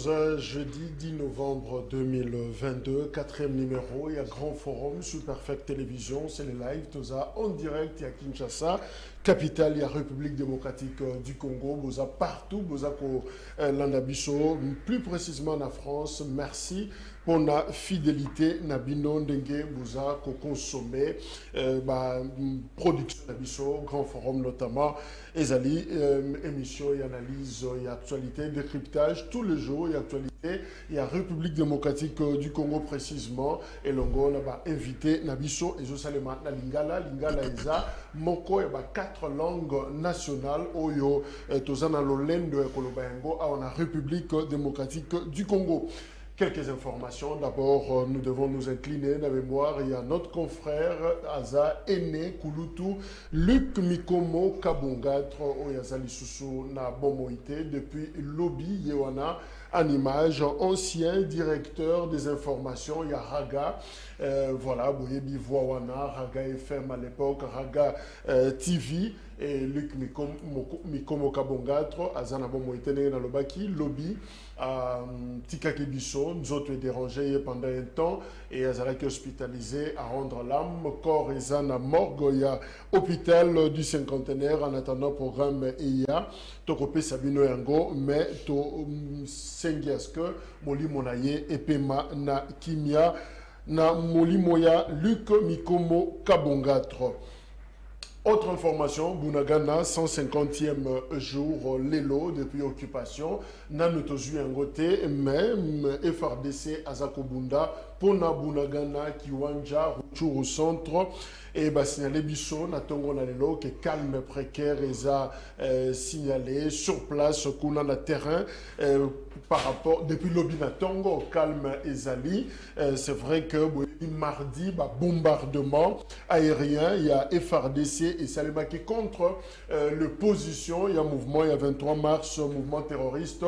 14h, jeudi 10 novembre 2022, quatrième numéro. Il y a Grand Forum sur Perfect Télévision. C'est le live, Toza en direct. Il y a Kinshasa, capitale, il y a République démocratique du Congo. Boza partout, Boza ko Landabiso, plus précisément en France. Merci pour la fidélité. Nabino Ndenge, Boza ko consommer production Nabiso, Grand Forum notamment. Ezali, émission et analyse et actualité, décryptage tous les jours et actualité. Il y a République démocratique du Congo précisément et l'ongo là-bas invité Nabiso et Josalema na Lingala Eza moko et 4 langues nationales oyo tozana lolendo et kolobayengo a la République démocratique du Congo. Quelques informations. D'abord, nous devons nous incliner dans la mémoire. Il y a notre confrère Aza Ene Kulutu, Luc Mikomo Kabongatro, Oyazali Susu na Bomoïté, depuis Lobby Yewana, en image, ancien directeur des informations. Il y a Raga, voilà, Boyebi Voawana, Raga FM à l'époque, Raga TV. Et Luc Mikomo Kabongatro, Azana Bomoïté, dans le Baki, Lobby. Tika Kebiso, nous autres dérangés pendant un temps et Azaraki hospitalisé à rendre l'âme, corps et zana morgoya, hôpital du cinquantenaire en attendant programme EIA, Tokope Sabino Yango, mais to Sengiaske, Moli Monaye, Epema na Kimia, na Moli Moya, Luc Mikomo Kabongatro. Autre information, Bunagana, 150e jour, Lelo, depuis occupation, Nanotozu Ngote, même FRDC Azakobunda, Pona Bunagana, Kiwanja, Ruchuru Centre, et signalé Bisso, Natongo Nalelo, que calme précaire, et signalé sur place, qu'on a le terrain, par rapport, depuis l'Obinatongo, calme Ezali, c'est vrai que mardi, bombardement aérien, il y a FRDC et Salemaki contre le position, il y a mouvement, il y a 23 mars, mouvement terroriste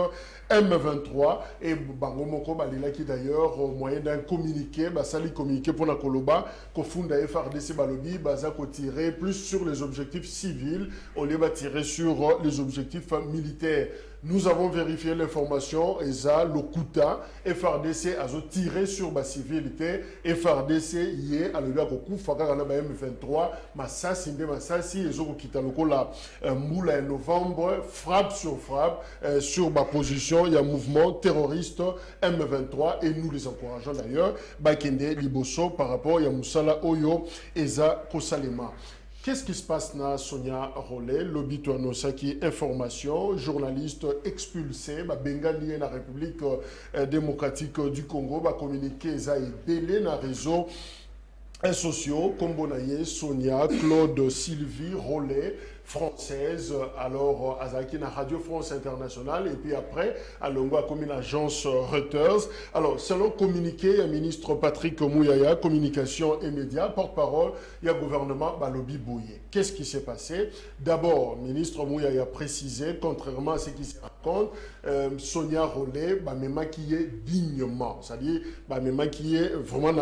M23 et Bangomoko Balilaki d'ailleurs au moyen d'un communiqué, Sali communiqué pour la Koloba, Kofunda FRDC Balobi, Bazako tirer plus sur les objectifs civils, au lieu de tirer sur les objectifs militaires. Nous avons vérifié l'information, ESA, Lokuta, FRDC a tiré sur la civilité, FRDC y est à l'Oyakoku, Fakara M23, Massassi, Massassi, et Zoko Kitalokola, Moula novembre, frappe sur ma position, il y a un mouvement terroriste M23 et nous les encourageons d'ailleurs, Bakende, Liboso, par rapport à Moussala Oyo, ESA, Kosalema. Qu'est-ce qui se passe na Sonia Rollet, lobby Touanosaki, information, journaliste expulsé, Bengali na République démocratique du Congo, communiqué ça et belé na réseau sociaux, Kombonaye, Sonia, Claude, Sylvie, Rollet, française, alors Azaki na Radio France Internationale, et puis après, à Longwa comme une agence Reuters. Alors, selon communiqué, il y a ministre Patrick Mouyaya, communication et médias, porte-parole, il y a gouvernement Balobi Bouye. Qu'est-ce qui s'est passé? D'abord, ministre Mouyaya a précisé, contrairement à ce qui se raconte, Sonia Rollet, me maquiller dignement. C'est-à-dire, me maquiller vraiment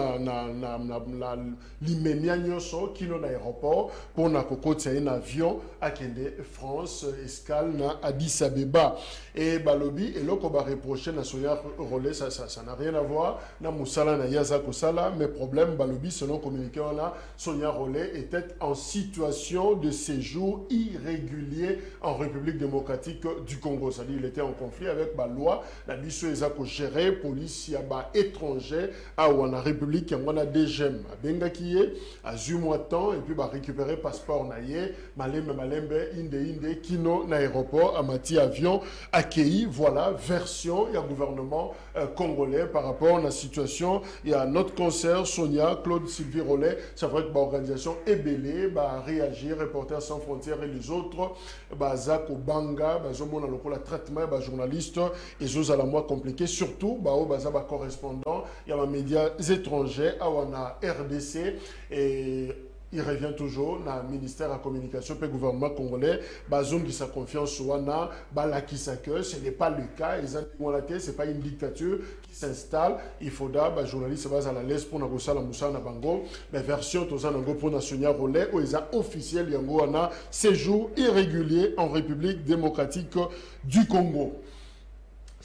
l'immédiat qui est dans l'aéroport pour na cocotte un avion à Kende, France, escale na Addis Abeba. Et Balobi, et là qu'on va reprocher na Sonia Rollet, ça n'a rien à voir, na Moussala, na Yaza Kosala, mais problème, Balobi, selon communiqué, on a Sonia Rollet était en situation de séjour irrégulier en République démocratique du Congo. C'est-à-dire, il était en conflit avec la loi, la mission est gérée, police, il y a étranger, à la République, il y a des gemmes. Benga qui est, à Zumois temps, et puis récupérer passeport naïe, Malembe, Inde, Kino, l'aéroport, Amati avion, accueilli, voilà, version, il y a gouvernement congolais par rapport à la situation, il y a notre concert, Sonia, Claude Sylvie Rollet, c'est vrai que l'organisation est belée, réagir, Reporters sans frontières et les autres, Zako Banga, Zomona le traitement, journaliste, et choses à la moi compliqué, surtout, correspondant, il y a des médias étrangers, à RDC, et il revient toujours dans le ministère de la communication et le gouvernement congolais, Bazoum qui sa confiance wana, que ce n'est pas le cas, ce n'est pas une dictature qui s'installe, il faudra, journaliste à la laisse pour Nagosa la Moussa na Bango, mais version Tozanango pour Nationia Rollet, où ils ont officiel Yango wana, séjour irrégulier en République démocratique du Congo.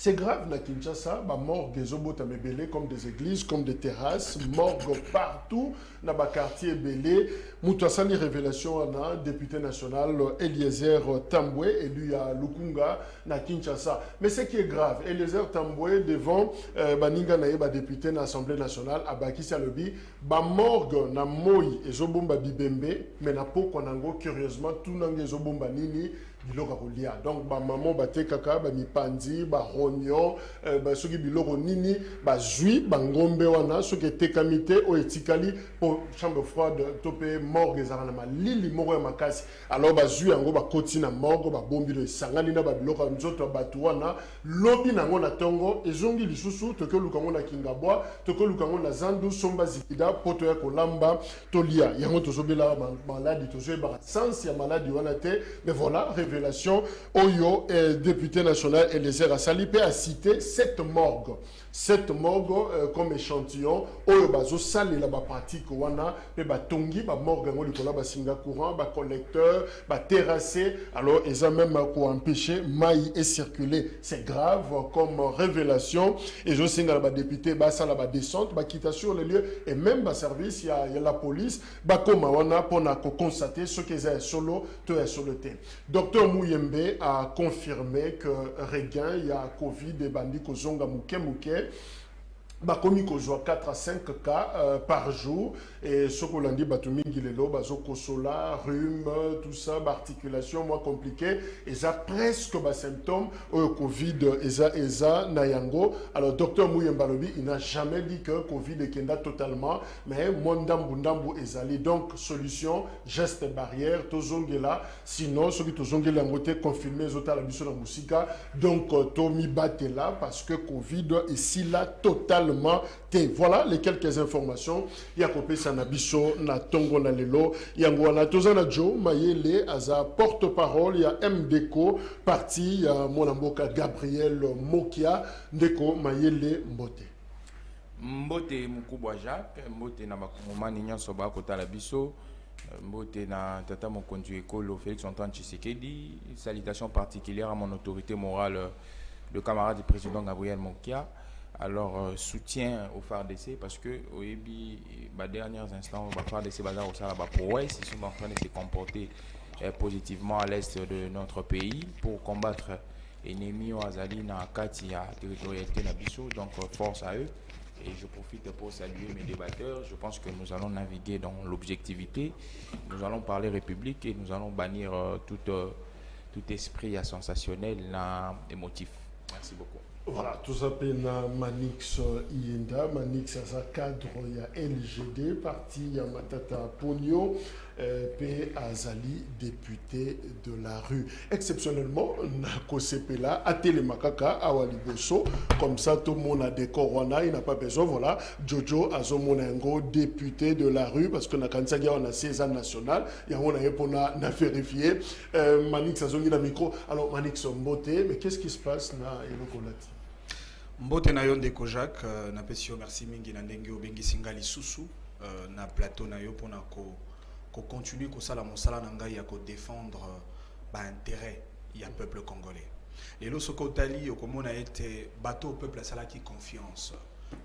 C'est grave, na Kinshasa, bah morgue des obota mebele comme des églises, comme des terrasses, morgue partout, na ba quartier belé. Moutouassani révélation ana député national Eliezer Tambwe, élu à Lukunga, na Kinshasa. Mais ce qui est grave, Eliezer Tambwe devant baninga na ba député na Assemblée nationale, abakisi alobi, ba morgue na moi ezobomba bibembe, mais na poko nango curieusement tout nango ezobomba nini. Biloko kolia donc ba maman bate kaka ba mipandi ba rognon ba soki biloko nini ba zui ba ngombe wana soki tekamite o etikali pour chambre froide topé morgue ezana ma lili moko ya makasi alors ba zui yango ba koti na morgue ba bombi le sangani na ba biloko nzoto batu wana lobi nango na tongo ezongi lisusu toko lukango na kingabwa toko lukango na zandu somba zikida poto ya kolamba tolia yango tozobela maladi tozoyeba sens ya maladi wana te mais voilà révélation Oyo député national Eliezer Asalipe a cité 7 morgues. 7 morgues comme échantillon Oyo bazo sali la ba pratique wana pe ba tongi ba morgue ngo likola ba singa courant ba collecteur ba terrassé alors ils ont même pour empêcher maille et circuler. C'est grave comme révélation et je singa ba député ba sala ba descente ba quitter sur les lieux et même ba service il y a la police ba koma wana pour na constater ce qu'ils ont solo to est sur le terrain. Docteur Mouyembe a confirmé que regain il y a Covid et bandit kozonga muke bakomi kozwa 4 à 5 cas par jour et ce qu'on a dit batumingi lelo bazo kosola rhume tout ça articulation moins compliqué et ça presque bas symptômes Covid eza na yango alors docteur Mouyemba lobi il n'a jamais dit que Covid est kenda totalement mais mondambu ezali donc solution geste barrière tozongela sinon ceux qui tozongela ngote confirmé zota la biso na musika donc tomi batela parce que Covid ici là totalement. Voilà les quelques informations. Il y a copé Sanabiso, na Tongo na Lelo, Yangwana Tozana Joe, Mayele, Aza porte-parole, il y a MDECO, parti, il y a Monamboka Gabriel Mokia, Ndeko, Mayele Mbote. Mbote Mukubwa Jacques, Mbote na Makumani Nyansoba Kotala Biso, Mbote na Tata Mokondu Ekolo, Félix Antoine Tshisekedi, salutations particulières à mon autorité morale, le camarade du président Gabriel Mokia. Alors, soutien au FARDC parce que au derniers instants, le FARDC va ils sont en train de se comporter positivement à l'est de notre pays pour combattre l'ennemi au Azali na Katia territorialité Nabiso. Donc, force à eux. Et je profite pour saluer mes débatteurs. Je pense que nous allons naviguer dans l'objectivité. Nous allons parler République et nous allons bannir tout esprit sensationnel émotif. Merci beaucoup. Voilà, tout ça pena Manix Ienda, Manix à sa cadre, il y a LGD, parti, il y a Matata Pogno, P. Azali, député de la rue. Exceptionnellement, Nako Sepela, à Télémakaka, à Waliboso, comme ça tout le monde a des corona, il n'a pas besoin, voilà, Jojo Azomonengo, député de la rue, parce que Nakansagia, on a 16 ans national, il y a on a vérifié, Manix Azongi la micro, alors Manix Mbote, mais qu'est-ce qui se passe na Elokolati? Mbote na yo ndeko Jacques na pesio merci mingi na ndenge obengi singali susu na plateau na yo pona ko continuer ko sala mosala na ngai ya ko défendre ba intérêt ya peuple congolais. Lelo soko tali okomona ete bateau au peuple sala qui confiance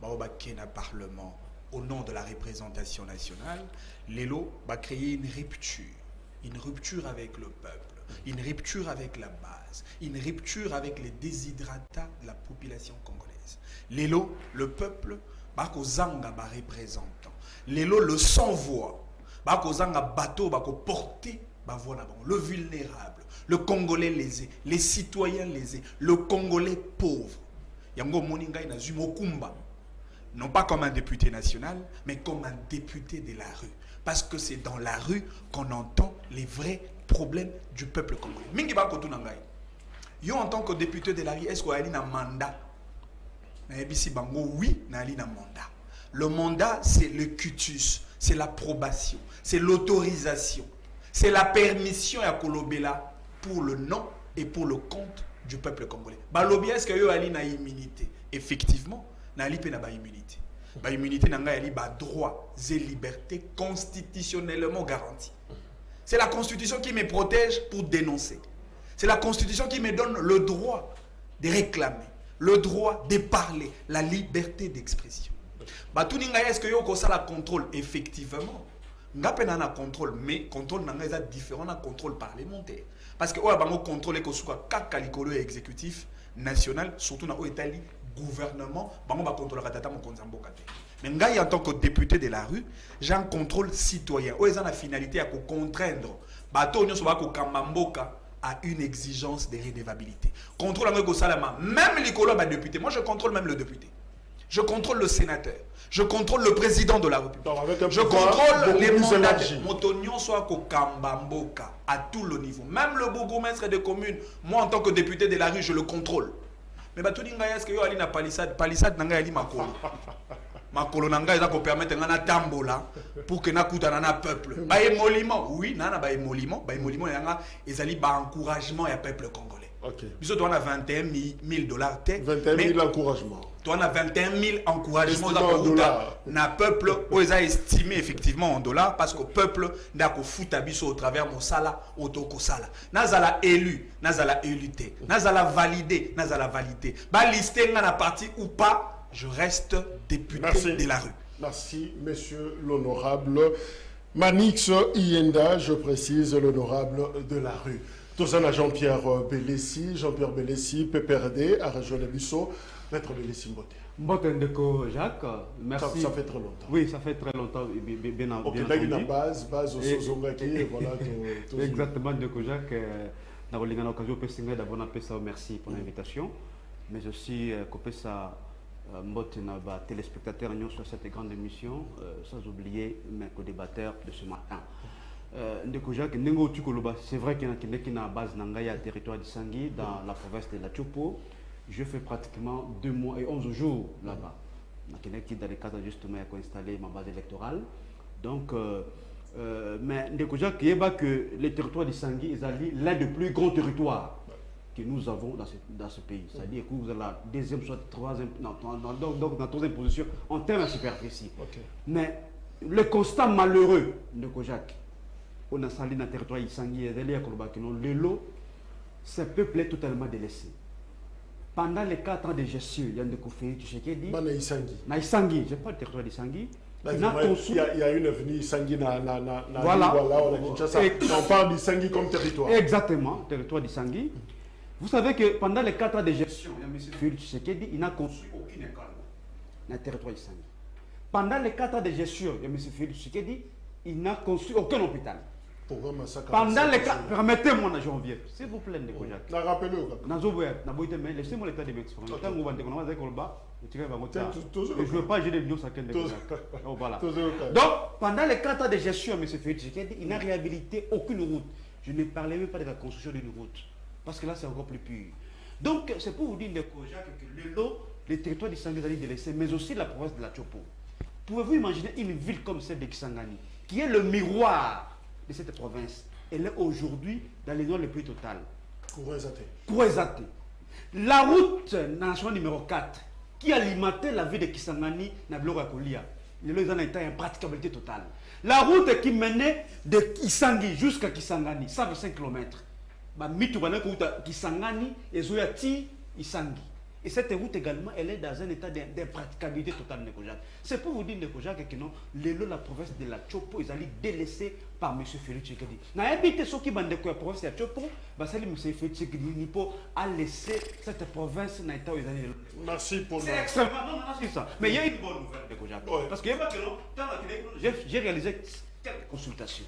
ba obake na parlement au nom de la représentation nationale. Lelo ba créer une rupture avec le peuple, une rupture avec la base, une rupture avec les déshydratats de la population congolaise. Lelo, le peuple, bako zanga ba représentant. Lelo, le sans-voix, bako zanga bateau, bako porter ba voix là-bas. Le vulnérable, le Congolais lésé, les citoyens lésés, le Congolais pauvre. Yango moninga ina zumokumba. Non pas comme un député national, mais comme un député de la rue. Parce que c'est dans la rue qu'on entend les vrais problèmes du peuple congolais. Mingi ba kotu nangai. Yo en tant que député de la rue, est-ce qu'on a un mandat? Oui, na un mandat. Le mandat, c'est le cutus, c'est l'approbation, c'est l'autorisation, c'est la permission à Kolobela pour le nom et pour le compte du peuple congolais. Balobi, est-ce que yo ali na immunité? Effectivement, na ali pe na ba immunité. Ba immunité na ngai ali ba droits et libertés constitutionnellement garantis. C'est la Constitution qui me protège pour dénoncer. C'est la Constitution qui me donne le droit de réclamer. le droit de parler, la liberté d'expression. Tout est-ce que vous avez le contrôle? Effectivement. Vous avez un contrôle, mais le contrôle est différent d'un contrôle parlementaire. Parce que vous avez un contrôle qui est exécutif, national, surtout dans l'État, gouvernement, vous avez un contrôle mais en tant que député de la rue, j'ai un contrôle citoyen. Vous avez la finalité de contraindre à une exigence de redevabilité. Contrôle même les députés. Moi, je contrôle même le député. Je contrôle le sénateur. Je contrôle le président de la République. Je contrôle les mandataires. Motonio soit Kokambamboka à tout le niveau. Même le bourgmestre de commune, moi en tant que député de la rue, je le contrôle. Mais tout le monde est-ce que yo ali na palissade nanga ali makolo. Makolo nanga eza ko permettre ngana tambola pour que nakuta na peuple. Ba émolument, oui, nana ba émolument yanga ezali ba encouragement ya peuple congolais. OK. Biso on a 21 000 $. 21 000 encouragements. On a 21 000 encouragements na peuple où ils ont estimé effectivement en dollars parce que le peuple n'a qu'au foot au travers mon sala autoko sala. Nazala élu, nazala éluté, nazala validé, nazala validé. Ba listé na partie ou pas, je reste député de la rue. Merci, monsieur l'honorable Manix Ienda, je précise l'honorable de la rue. Tozana Jean-Pierre Bélessi, PPRD, à région de Bissau. Maître Bélessi Mbote. Mbote Ndeko Jacques, merci. Ça fait très longtemps. Oui, ça fait très longtemps. Bien ok, là il y a une base au Sozongaki, et voilà. Exactement, Ndeko Jacques. Nous avons l'occasion de d'abord merci pour l'invitation, mais aussi Kopesa Mbote Naba téléspectateurs sur cette grande émission, sans oublier mes co-débatteurs de ce matin. Ndeko Jacques, c'est vrai qu'il y a une base Nangaya, territoire de Sangui, dans la province de la Tchopo. Je fais pratiquement 2 mois et 11 jours là-bas. Dans le cadre justement pour installer ma base électorale. Donc, mais déjà que les territoires de Sangui est l'un des plus grands territoires que nous avons dans ce pays. C'est-à-dire que vous avez la deuxième, soit troisième, donc dans troisième position en termes de superficie. Okay. Mais le constat malheureux de Kojak, on a salé dans le territoire de Sangui et de l'eau, ce peuple est totalement délaissé. Pendant les 4 ans de gestion, il y a un Koufé, tu sais qui dit. Naïsangui, je n'ai pas le territoire de Sangui. Il y a une avenue Sangui voilà. On parle de Sangui comme territoire. Exactement, territoire de Sangui. Vous savez que pendant les 4 ans de gestion, il y a M. Félix Tshisekedi, il n'a construit aucune école dans le territoire de Sangui. Pendant les 4 ans de gestion, il y a M. Félix Tshisekedi, il n'a construit aucun hôpital. Pendant les cas, permettez-moi, janvier, s'il vous plaît, laissez-moi l'état de m'exprimer. Je ne veux pas gérer l'union chacun de voilà. Donc, pendant les 4 ans de gestion, M. Félix Tshisekedi, il n'a réhabilité aucune route. Je ne parlais même pas de la construction d'une route. Parce que là, c'est encore plus pur. Donc, c'est pour vous dire que les territoires de Sangui sont délaissés, mais aussi la province de la Tchopo. Pouvez-vous imaginer une ville comme celle de Kisangani, qui est le miroir de cette province? Elle est aujourd'hui dans les zones les plus totales. Kourézate. La route nationale numéro 4, qui alimentait la ville de Kisangani, Nablora Kolia, les gens étaient en praticabilité totale. La route qui menait de Kisangui jusqu'à Kisangani, 125 km. Kisangani et Zoyati, Isangi. Et cette route également, elle est dans un état d'impraticabilité totale. C'est pour vous dire que non, la province de la Tchopo est délaissée par M. Félix Tshisekedi. N'a habité ceux qui bandent la province de la Tchopo, M. Félix Tshisekedi a laissé cette province dans l'état où ils allaient. Merci pour c'est extrêmement. Non, c'est ça. Mais il y a une bonne nouvelle de Kojak. Parce que j'ai réalisé quelques consultations.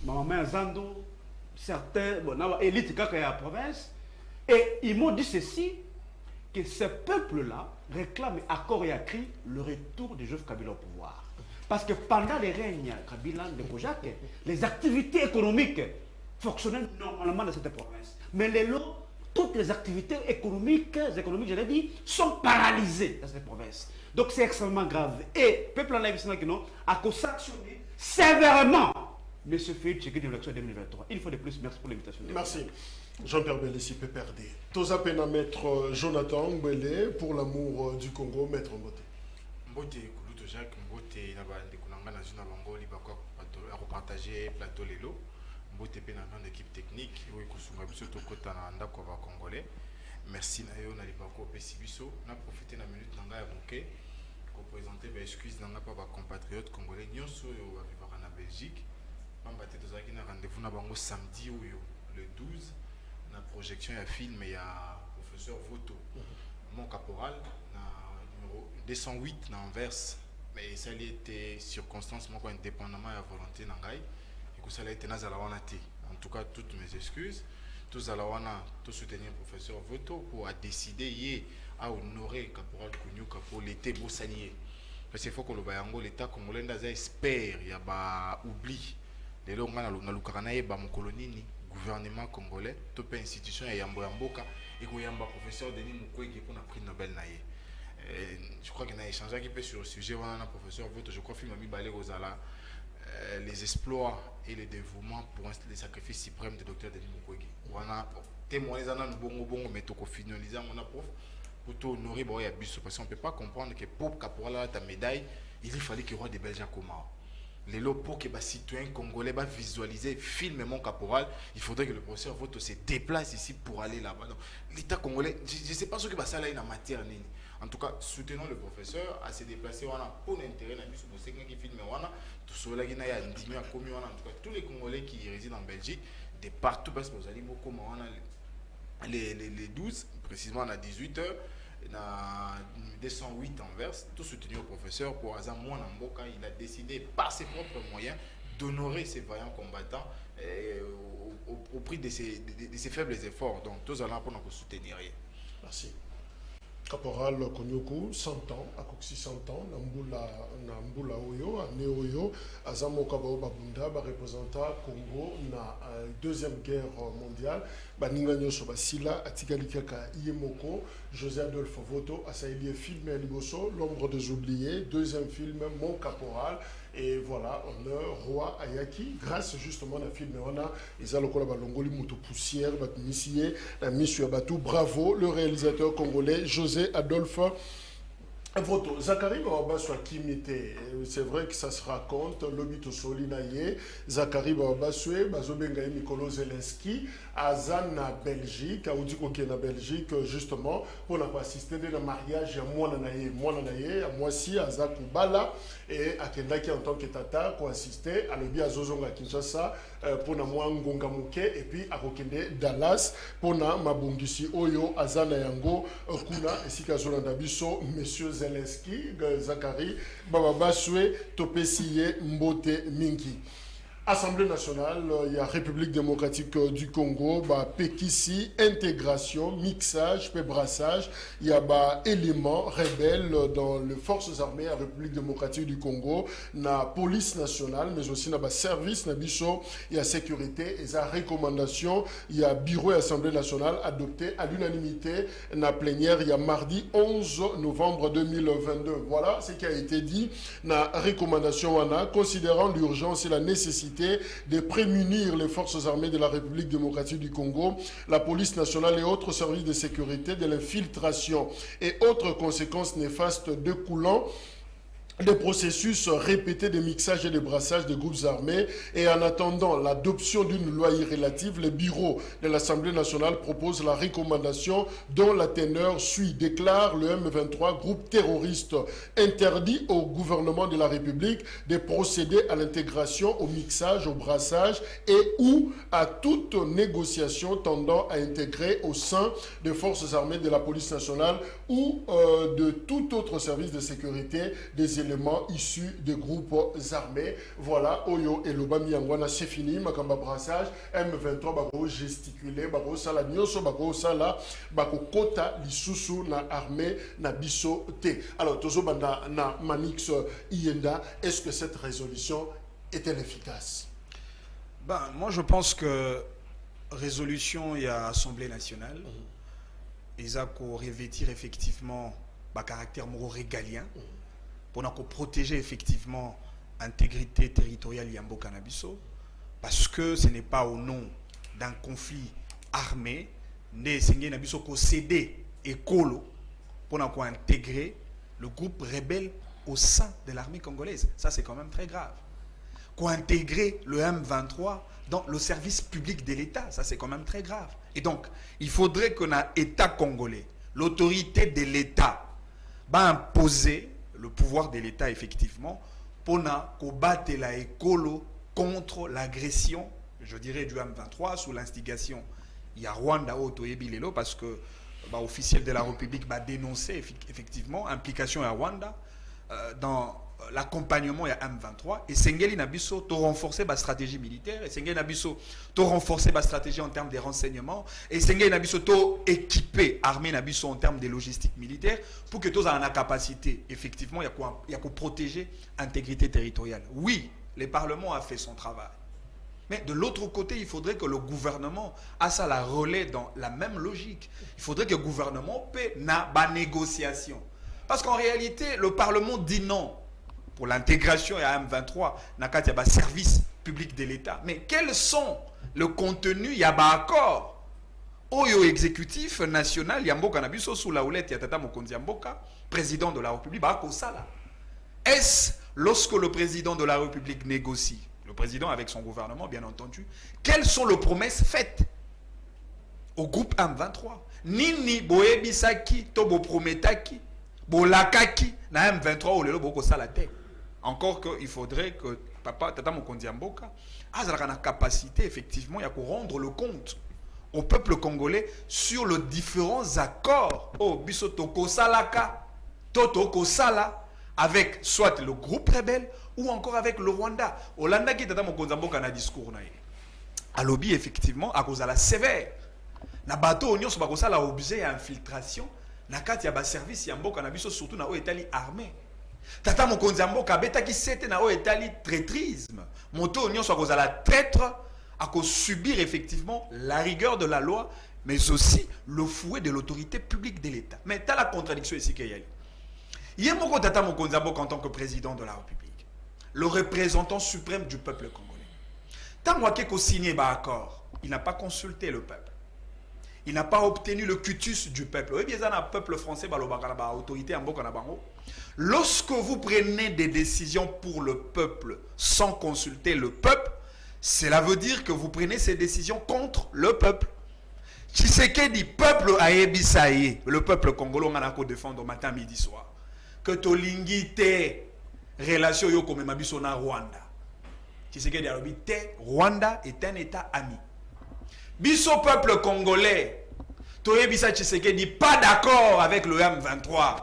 Maman Zando, certains, élites de la province, et ils m'ont dit ceci, que ce peuple-là réclame à corps et à cri le retour de Joseph Kabila au pouvoir. Parce que pendant les règnes Kabila de Kojak, les activités économiques fonctionnaient normalement dans cette province. Mais toutes les activités économiques, je l'ai dit, sont paralysées dans cette province. Donc c'est extrêmement grave. Et le peuple en a sanctionné sévèrement M. Félix Tshisekedi de l'élection 2023. Une fois de plus, merci pour l'invitation. Merci. Jean-Pierre Bélessi, PPRD. Tozapena maître Jonathan Mbele pour l'amour du Congo, maître Mbote. Mbote, Koulouto Jacques, Mbote, Nabandekunanga, Nazuna Bango, Libako, à repartager plateau Lelo. Mbote, Pénanan, équipe technique, oui, Kousunga, Monsieur Tokota, Ndakova Congolais. merci nayo na libako pesi biso na profiter na minute nanga ya moke ko présenter ba excuse nanga pa ba compatriotes congolais nyonso yo ba vivre en Belgique pamba te tozaki na rendez-vous na bango samedi oyo le 12 na projection ya film ya professeur Voto mon caporal na numéro 208 na Anvers mais ça a été circonstance moko indépendamment ya volonté na ngai et que ça a été nazala wana te en tout cas toutes mes excuses tous à la wana tout soutenir professeur Voto pour a décidé à honorer caporal Kunyuka pour l'été bossanier parce qu'il faut que le bayango l'état congolais ndaza espère ya ba oubli les longs na lukaka na yeba mokolonini gouvernement congolais to pe institution ya yambo ya mboka et ko yamba professeur Denis Mukwege pour na prix Nobel na ye. Je crois qu'il a échangé un peu sur le sujet wana professeur Voto je crois film mi balé rozala les exploits et le dévouement pour les sacrifices suprêmes du docteur Denis Mukwege. Wana témoigner ça dans bongo bongo mais to ko finaliser mon prof pour honorer boya biso parce qu'on peut pas comprendre que pour caporal ta médaille il fallait qu'il y ait des Belges à Komao. Les locaux que les citoyens congolais va visualiser film mon caporal, il faudrait que le professeur Voto se déplace ici pour aller là-bas. L'État congolais, je ne sais pas ce que ça là en matière. En tout cas, soutenons le professeur à se déplacer pour l'intérêt de ce qui filme tout cela qui n'a indigné à commun. En tout cas, tous les Congolais qui résident en Belgique, de partout parce que vous allez beaucoup les 12, précisément à 18h. Na 208 Anvers, tout soutenu au professeur pour Azam Mwanamboka, il a décidé par ses propres moyens d'honorer ces vaillants combattants au prix de ses faibles efforts. Donc tous allons pour nous soutenir. Merci. Caporal Konyoku, 100 ans, à Koksi 100 ans, Nambula Oyo, à Neoyo, à Zamokabo Babunda, représentant Congo, na Deuxième Guerre mondiale, Baninganyo Sobasila, Atigalikaka Iemoko, José Adolphe Voto, à Saïli film Liboso, L'ombre des oubliés, deuxième film, Mon Caporal. Et voilà, honneur, roi Ayaki, grâce justement à la film, on a Izalokola Balongoli Moutou Poussière, Batmissier, la mission Batou, bravo, le réalisateur congolais José Adolphe Voto. Zachary Bababaswa Kimité, c'est vrai que ça se raconte, Lobito Solinaye, Zachary Bababaswe, Bazobengaye Mikolo Zelensky, Azan na Belgique, Aoudiko qui est na Belgique, justement, pour n'a pas assisté à un mariage à Mouananaye, à Moissi, à Zakubala, et à Kendaki en tant que tata, pour assister à l'Obi à Zozonga Kinshasa, pour na Mouangonga Mouke, et puis à Rokende Dallas, pour na Mabungisi Oyo, Azana Yango, Kuna, et si Kazolanda Bisso, messieurs Zelensky, Zachary, Bababaswe, Topesiye, Mbote, Minki. Assemblée nationale, il y a République démocratique du Congo, Pekissi, intégration, mixage, brassage, il y a éléments rebelles dans les forces armées à République démocratique du Congo, la police nationale, mais aussi dans service, il y a sécurité, et sa recommandation, il y a bureau et Assemblée nationale adopté à l'unanimité, la plénière, il y a mardi 11 novembre 2022. Voilà ce qui a été dit, la recommandation, considérant l'urgence et la nécessité de prémunir les forces armées de la République démocratique du Congo, la police nationale et autres services de sécurité de l'infiltration et autres conséquences néfastes découlant des processus répétés de mixage et de brassage des groupes armés. Et en attendant l'adoption d'une loi irrélative, le bureau de l'Assemblée nationale propose la recommandation dont la teneur suit, déclare le M23, groupe terroriste, interdit au gouvernement de la République de procéder à l'intégration, au mixage, au brassage et ou à toute négociation tendant à intégrer au sein des forces armées de la police nationale ou de tout autre service de sécurité des éléments issus des groupes armés. Voilà, Oyo et Lobami Yangwana, c'est fini. Makamba brassage, M23, bako gesticuler, bako sala nyoso, bako sala, bako kota lisusu na armée na biso te. Alors, tozo banda na Manix Ienda, est-ce que cette résolution est-elle efficace? Moi, je pense que résolution et Assemblée nationale, ils ont revêtir effectivement un caractère régalien. Pour nous protéger effectivement l'intégrité territoriale Yambo Cannabiso, parce que ce n'est pas au nom d'un conflit armé, né Nabiso ko cédé et colo pour nous intégrer le groupe rebelle au sein de l'armée congolaise. Ça c'est quand même très grave. Qu'on intégrer le M23 dans le service public de l'État, ça c'est quand même très grave. Et donc, il faudrait que l'État congolais, l'autorité de l'État, va imposer le pouvoir de l'État, effectivement, pour combattre la écolo contre l'agression, je dirais, du M23, sous l'instigation. Il y a Rwanda, Lelo, parce que officiel de la République va dénoncer, effectivement, implication à Rwanda dans l'accompagnement à M23. Et Sengeli Nabiso, to renforcer la stratégie militaire, et Sengeli Nabiso, to renforcer la stratégie en termes de renseignements, et Sengeli Nabiso, to équiper l'armée Nabiso en termes de logistique militaire, pour que tous aient la capacité, effectivement, il y a qu'à protéger l'intégrité territoriale. Oui, le Parlement a fait son travail. Mais de l'autre côté, il faudrait que le gouvernement a ça la relais dans la même logique. Il faudrait que le gouvernement paie la négociation. Parce qu'en réalité, le Parlement dit non pour l'intégration à M23, il y a un service public de l'État. Mais quels sont le contenu, il y a un accord au exécutif national, il y a un Nabiso sous la houlette, il y a Tata Mokonzi Mboka, président de la République, est-ce lorsque le président de la République négocie, le président avec son gouvernement, bien entendu, quelles sont les promesses faites au groupe M23? Nini boebisaki tobo prometaki bolakaki na M23 ou lelo boko salate. Encore qu'il faudrait que papa Tata Mokonzi Mboka a la capacité effectivement à rendre le compte au peuple congolais sur les différents accords au bisotoko salaka totoko sala avec soit le groupe rebelle ou encore avec le Rwanda. Hollanda qui Tata Mokonzi Mboka na discours na a lobby effectivement à cause de la sévère. Na bateau nyonso ba kosa la objet ya infiltration na kati ya ba service ya mboka na biso surtout na o etali armée. Tata Mokonzi Mboka beta ki sete na o etali traîtrisme. Moto nyonso ba kosa la traître à cause subir effectivement la rigueur de la loi mais aussi le fouet de l'autorité publique de l'État. Mais t'as la contradiction ici qu'il y a. Yemoko Tata Mokonzi Mboka en tant que président de la République, le représentant suprême du peuple congolais. Tant moi qui ai signé un accord, il n'a pas consulté le peuple. Il n'a pas obtenu le cutus du peuple. Oui, bien ça, le peuple français, l'autorité en Mboka na bango. Lorsque vous prenez des décisions pour le peuple sans consulter le peuple, cela veut dire que vous prenez ces décisions contre le peuple. Tshisekedi, peuple a ebisaye, le peuple congolais, on a défendre matin, midi, soir. Que tolingite relation yo comme mabiso na Rwanda. Tshisekedi a dit Rwanda est un État ami. Biso peuple congolais, Toyebisa Tshisekedi pas d'accord avec le M23.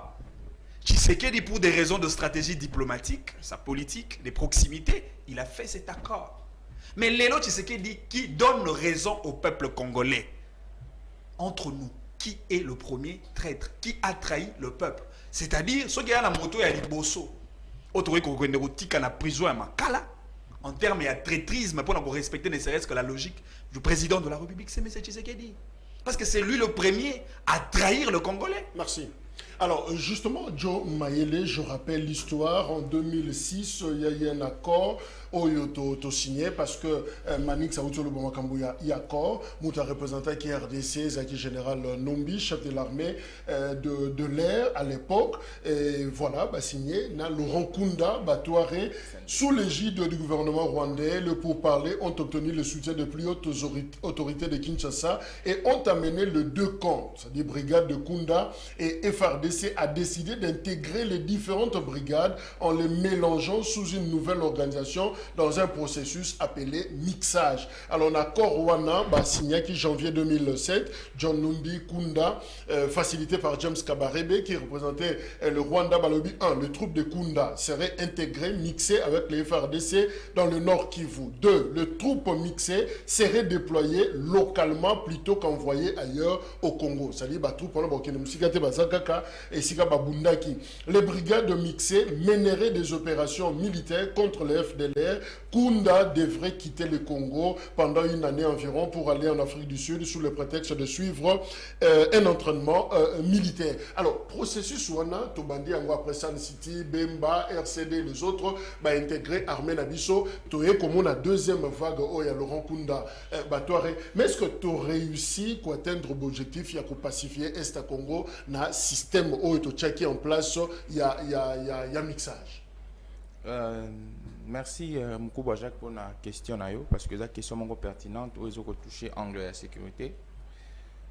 Tshisekedi pour des raisons de stratégie diplomatique, sa politique, des proximités, il a fait cet accord. Mais Lelo Tshisekedi qui donne raison au peuple congolais. Entre nous, qui est le premier traître? Qui a trahi le peuple? C'est-à-dire, ceux qui ont la moto et liboso, autrement qu'on a prison à Makala, en termes de traîtrisme, pour respecter ne serait-ce que la logique du président de la République, c'est M. Tshisekedi. Parce que c'est lui le premier à trahir le Congolais. Merci. Alors, justement, Joe Mayele, je rappelle l'histoire. En 2006, il y a eu un accord au signé parce que Manix a eu le bon il y a accord. Mouta représentant qui est RDC, Zaki Général Nombi, chef de l'armée de l'air à l'époque. Et voilà, signé. Laurent Kunda, Batouare, sous l'égide du gouvernement rwandais, le pourparlers ont obtenu le soutien de plus hautes autorités de Kinshasa et ont amené les deux camps, c'est-à-dire brigade de Kunda et FRDC, a décidé d'intégrer les différentes brigades en les mélangeant sous une nouvelle organisation dans un processus appelé mixage. Alors, l'accord Rwanda, signé en janvier 2007, John Numbi Kunda, facilité par James Kabarebe, qui représentait le Rwanda Balobi 1, le troupe de Kunda serait intégré, mixé avec les FRDC dans le Nord Kivu. 2. Le troupe mixé serait déployé localement plutôt qu'envoyé ailleurs au Congo. C'est-à-dire, les brigades mixées mèneraient des opérations militaires contre les FDLR. Kunda devrait quitter le Congo pendant une année environ pour aller en Afrique du Sud sous le prétexte de suivre un entraînement militaire. Alors, processus Wana, Tobandi, après San City, Bemba, RCD, les autres, intégré Armée Nabiso, Toye comme on a deuxième vague, il y a Laurent Kunda, mais est-ce que tu as réussi à atteindre l'objectif, il y a pacifier Est Congo, na système où tu as en place, il y a mixage? Merci Moukoubwa Jacques pour la question parce que la question est pertinente où ils ont touché l'angle de la sécurité.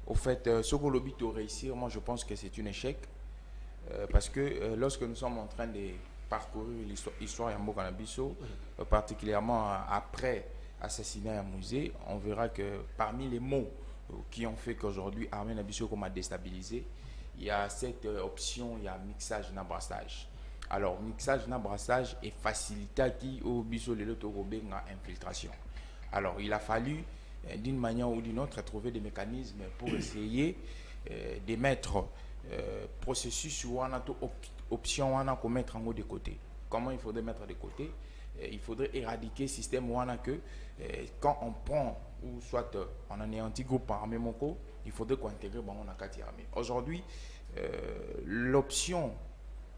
Au fait, ce que l'obit de réussir, moi je pense que c'est un échec. Parce que lorsque nous sommes en train de parcourir l'histoire Yambo Canabiso, particulièrement après assassinat à musée, on verra que parmi les mots qui ont fait qu'aujourd'hui Armée Nabiso a déstabilisé, il y a cette option, il y a mixage na brassage. Alors mixage na brassage est facilité qui au biso le na infiltration. Alors il a fallu d'une manière ou d'une autre trouver des mécanismes pour essayer de mettre processus ou option qu'on mettre en haut de côté. Comment il faudrait mettre de côté? Il faudrait éradiquer le système que quand on prend ou soit on en est anti-groupe armé moko, il faudrait qu'on intègre dans la carte armée. Aujourd'hui, l'option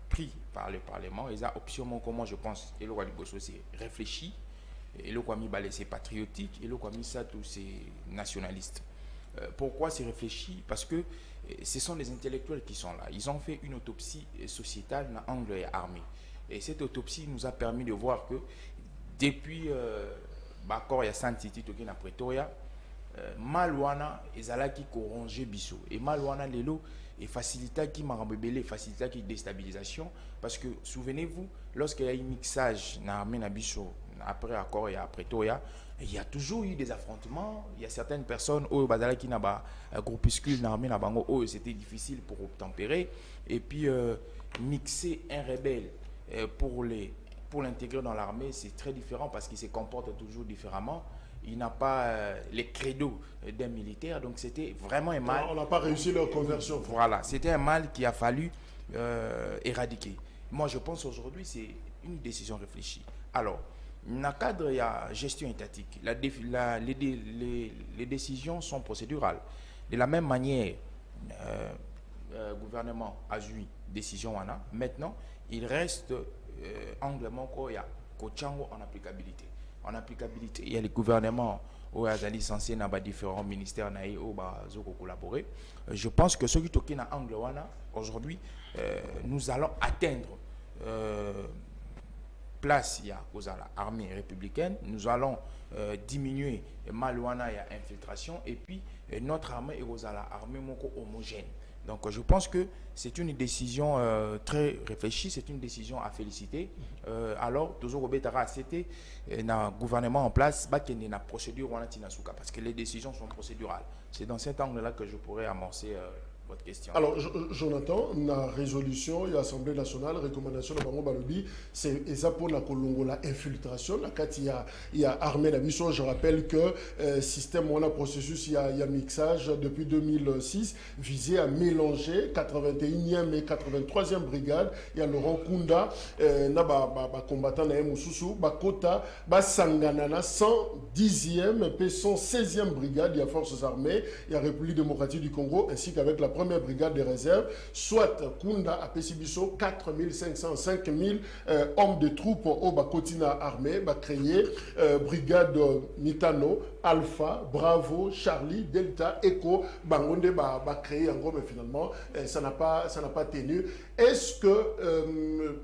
prise par le Parlement, et ça option comment je pense, et le roi du Bosso c'est réfléchi, et le roi mi c'est patriotique, et le roi mi ça tous c'est nationaliste. Pourquoi c'est réfléchi? Parce que ce sont les intellectuels qui sont là. Ils ont fait une autopsie sociétale dans l'angle et armée. Et cette autopsie nous a permis de voir que depuis Bakor ya Santiti toki na Pretoria, Malouana ezala qui corrongé biso. Et Malouana lelo et facilita qui marabebele, facilita qui déstabilisation. Parce que souvenez-vous, lorsqu'il y a eu mixage dans l'armée na biso après accord et après Pretoria, il y a toujours eu des affrontements. Il y a certaines personnes au Bazala qui n'a pas groupuscule dans l'armée na bango où c'était difficile pour obtempérer. Et puis mixer un rebelle pour l'intégrer dans l'armée, c'est très différent parce qu'il se comporte toujours différemment. Il n'a pas les credos d'un militaire, donc c'était vraiment un mal. On n'a pas réussi leur conversion. Voilà, c'était un mal qu'il a fallu éradiquer. Moi, je pense aujourd'hui c'est une décision réfléchie. Alors, dans le cadre de la gestion étatique, les décisions sont procédurales. De la même manière, le gouvernement a eu décision. Maintenant, il reste anglement qu'il y a en applicabilité. En applicabilité, il y a les gouvernements où ils sont licenciés dans différents ministères où ils ont collaboré. Je pense que ceux qui sont dans l'angle aujourd'hui, nous allons atteindre place il y a aux armées républicaines, nous allons diminuer Malouana et infiltration et puis notre armée est aux armée homogène. Donc je pense que c'est une décision très réfléchie, c'est une décision à féliciter. Alors, toujours c'était un gouvernement en place, il y a une procédure parce que les décisions sont procédurales. C'est dans cet angle-là que je pourrais amorcer votre question. Alors, Jonathan, la résolution et l'Assemblée nationale, recommandation de Bango Balobi, c'est ça pour la Colombo, la infiltration. La il y a armée la mission. Je rappelle que système, on a processus, il y a mixage depuis 2006, visé à mélanger 81e et 83e brigade. Il y a Laurent Kunda, combattant na Moussoussou, Bakota, Sanganana, 110e et 116e brigade. Il y a forces armées, il y a République démocratique du Congo, ainsi qu'avec la première brigade de réserve, soit Kunda à Pessibiso, 4500, 5000 hommes de troupes au Bakotina armée, créé brigade Mitano, Alpha, Bravo, Charlie, Delta, Echo, Bangonde créé en gros, mais finalement ça n'a pas tenu. Est-ce que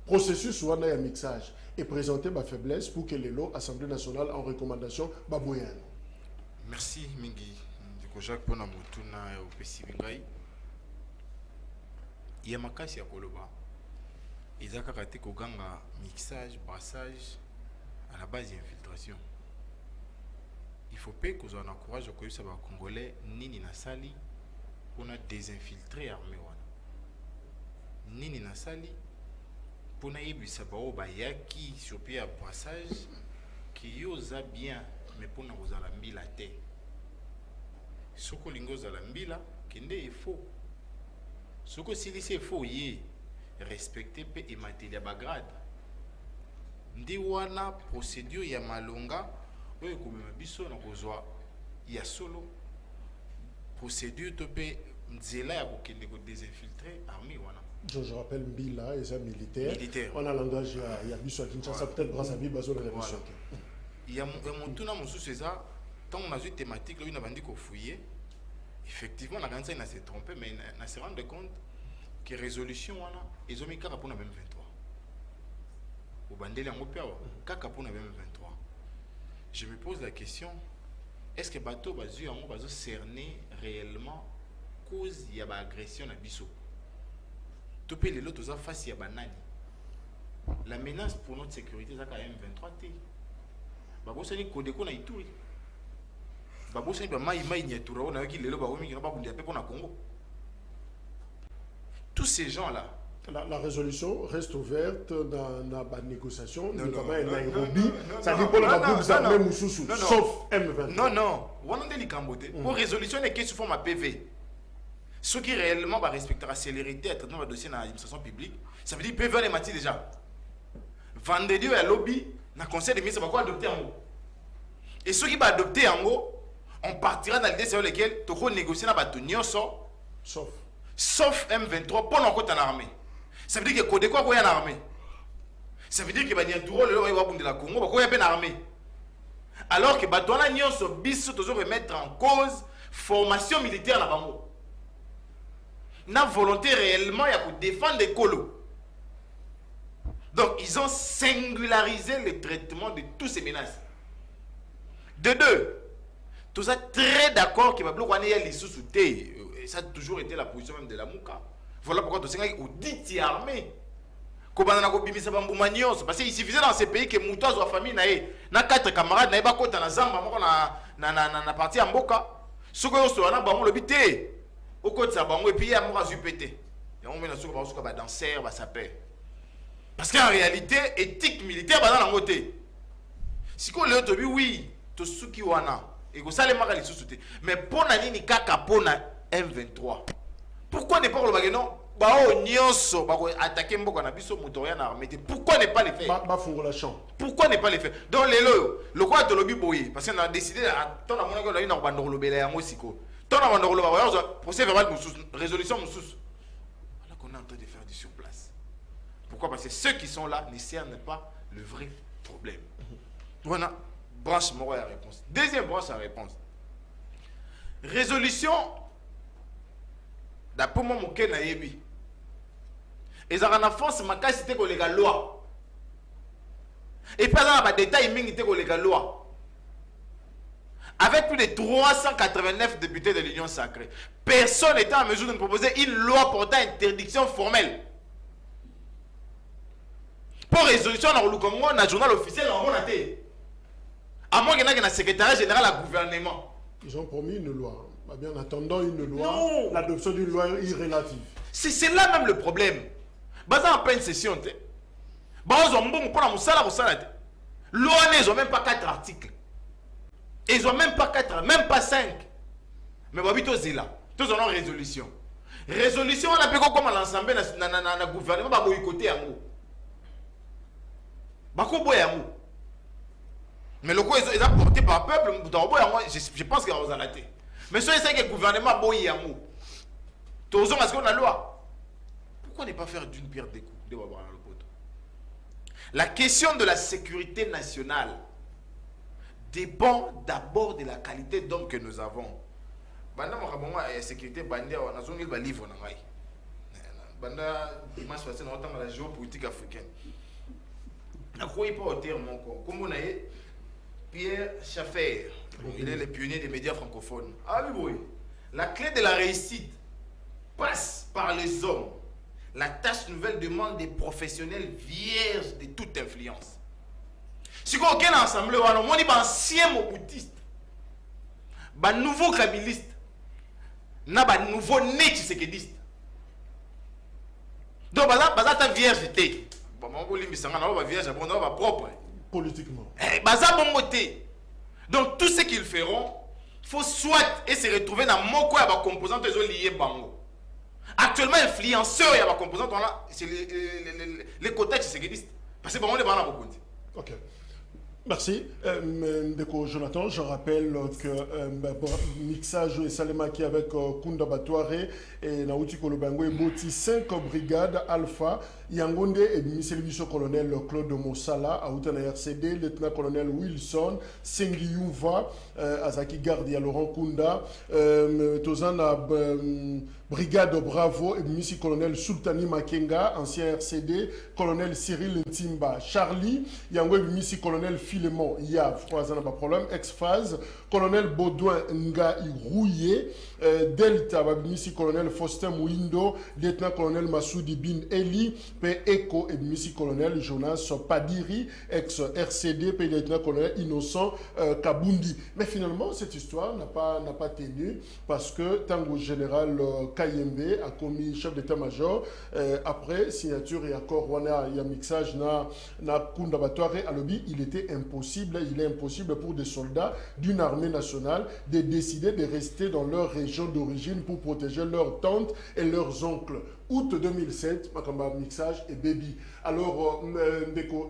processus ou un mixage est présenté ma faiblesse pour que les lots Assemblée nationale en recommandation Baboyan? Merci Mingi. Jacques pona mutuna opesi bingai ya makasi ya koloba ezaka kate koganga mixage brassage à la base d'infiltration. Il faut pas qu'on ait courage que ça va congolais nini na sali pour désinfiltrer armée wana nini na sali pour na yebisa bao ba yaki sur pied à brassage qui yoza bien mais pour na kozala mbila te. Soko lingoza la mbila kende est faux. Soko sili c'est faux yé respecter pe et materia bagrade. Ndi wana procédure ya malonga oyo komema biso na kozwa ya solo procédure to pe nzela ya kokende ko désinfiltrer armée wana. Je rappelle mbila et ça militaire. On a langage ya biso à Kinshasa peut-être grâce à Bibazo la révolution. Il y a mon tuna mon sous ça. Tant on a vu thématique, on a vendu qu'on fouillait. Effectivement, on a gagné, on s'est trompé, mais on s'est rendu compte que résolution, ils ont mis Kaka pour la même 23. Au bandel en opéra, Kaka pour la même 23. Je me pose la question, est-ce que bateau bazu en bazo cerner réellement cause il y a une agression à biso. Tout pays les autres face il y a banani. La menace pour notre sécurité c'est quand même 23 T. Babo sani kodeko na Ituri. Babo sani ba mai nyatura on a qui lelo ba omi qui na ba bundia pe na Congo. Tous ces gens là. La résolution reste ouverte dans la négociation, notamment à Nairobi. Ça dit pour la groupe armés Moussoussou, sauf M23. Non. On a dit Cambote. Pour résolution, les questions font ma PV. Ceux qui réellement respectent la célérité à traitement de dossier dans l'administration publique, ça veut dire PV les matières déjà. Vendredi, il y a lobby, dans le conseil des ministres, va adopter en haut. Et ceux qui vont adopter en haut, on partira dans l'idée sur lesquelles tu vas négocier dans la sauf M23 pour notre armée. Ça veut dire que Kodeko a une armée. Ça veut dire que Banyatouro le roi de la Congo a une armée. Alors que Batona Nyon se bis toujours remettre en cause formation militaire là-bas. Na volonté réellement il y a pour défendre les colos. Donc ils ont singularisé le traitement de tous ces menaces. De deux, tout ça très d'accord que Bablo Kwane y a les sous-soutés. Et ça a toujours été la position même de la Mouka. Voilà pourquoi tu sais qu'on dit armée. Parce qu'il suffisait dans ces pays que Moutois ou la famille n'a 4 camarades, n'a pas côté na Zamba, na partie en Boka. Ce que vous avez dans le bité, au côté de ça, et puis il y a un UPT. Et on met dans ce danser, va s'appeler. Parce qu'en réalité, éthique militaire, dans la moté. Si on le dit, oui, tout ce qui est là, et que ça les marque les sous-soutés. Mais pour Nani Kaka pour M23. Pourquoi ne pas le bagage non? Attaquer Mboko na biso motoria na armée. Pourquoi ne pas les faire? Pourquoi ne pas les faire? Donc les lots, le quoi de lobby boy parce qu'on a décidé tant à mon gars na bandolo belé à mosiko. Tant à bandolo ba procès verbal résolution moussous. Voilà qu'on est en train de faire du sur place. Pourquoi? Parce que ceux qui sont là ne cernent pas le vrai problème. Voilà, branche moro à réponse. Deuxième branche à réponse. Résolution d'après moi mon ken na yebi. Et ça en France ma cas c'était que la loi. Et pas dans les détails mingi c'était que la loi. Avec plus de 389 députés de l'Union sacrée, personne n'était en mesure de nous proposer une loi portant interdiction formelle. Pour résolution dans le Congo, dans le journal officiel, on a été. À moins qu'il y ait un secrétaire général du gouvernement. Ils ont promis une loi. Bien en attendant une loi, l'adoption d'une loi irrélative. C'est là même le problème. Baza en pleine session. L'ONU, ils n'ont même pas 4 articles. Ils n'ont même pas 4, même pas 5. Mais Babito Zila, tous ont une résolution. Résolution, on a fait comme l'ensemble dans le gouvernement, va boycotter en haut. Mais le coup, ils ont porté par le peuple, je pense qu'il y a un zalaté. Mais si c'est que le gouvernement a boyé en haut, tous ont qu'on a la loi. Pourquoi ne pas faire d'une pierre des coups de le poteau? La question de la sécurité nationale dépend d'abord de la qualité d'homme que nous avons. Banda la sécurité bandia on a zone il livre na ngai. Banda dimanche passé on entend la géopolitique africaine. Na croyez pas au terme encore. Comme on a Pierre Schaffer, il est le pionnier des médias francophones. Ah oui. La clé de la réussite passe par les hommes. La tâche nouvelle demande des professionnels vierges de toute influence. Si vous avez une assemblée, on a un ancien moboutiste, un nouveau kabiliste, un nouveau né-tshisekidiste. Donc, c'est une viergeté. Politiquement. Donc, tout ce qu'ils feront, il faut soit et se retrouver dans mon coin avec composants liés bango. Actuellement, influenceurs et avec composants, c'est les côtés tshisekidistes. Parce que bon, on est dans beaucoup. Ok. Merci. Ndeko Jonathan, je rappelle que mixage et Salemaki avec Kunda Batouare et Naouti Kolobango et Boti 5 brigades Alpha Yangonde et ministre colonel Claude Mossala, Aoutana RCD, lieutenant-colonel Wilson, Sengi Youva, Azaki Gardi, Laurent Kunda, Tozana Brigade Bravo et ministre colonel Sultani Makenga, ancien RCD, colonel Cyril Ntimba, Charlie, Yango ministre colonel Philemon Yav, pas de problème, ex-phase, colonel Baudouin Nga Rouillé, Delta, ministre colonel Faustin Mouindo, lieutenant-colonel Massoudi Bin Eli, P. Eko et ministre colonel Jonas Padiri, ex-RCD, P. lieutenant-colonel Innocent Kabundi. Mais finalement, cette histoire n'a pas tenu parce que Tango général Kayembe a commis chef d'état-major après signature et accord wana ya mixage na kundabatoire à lobby, il est impossible pour des soldats d'une armée nationale de décider de rester dans leur région d'origine pour protéger leurs tantes et leurs oncles. Août 2007, Makamba mixage et baby. Alors,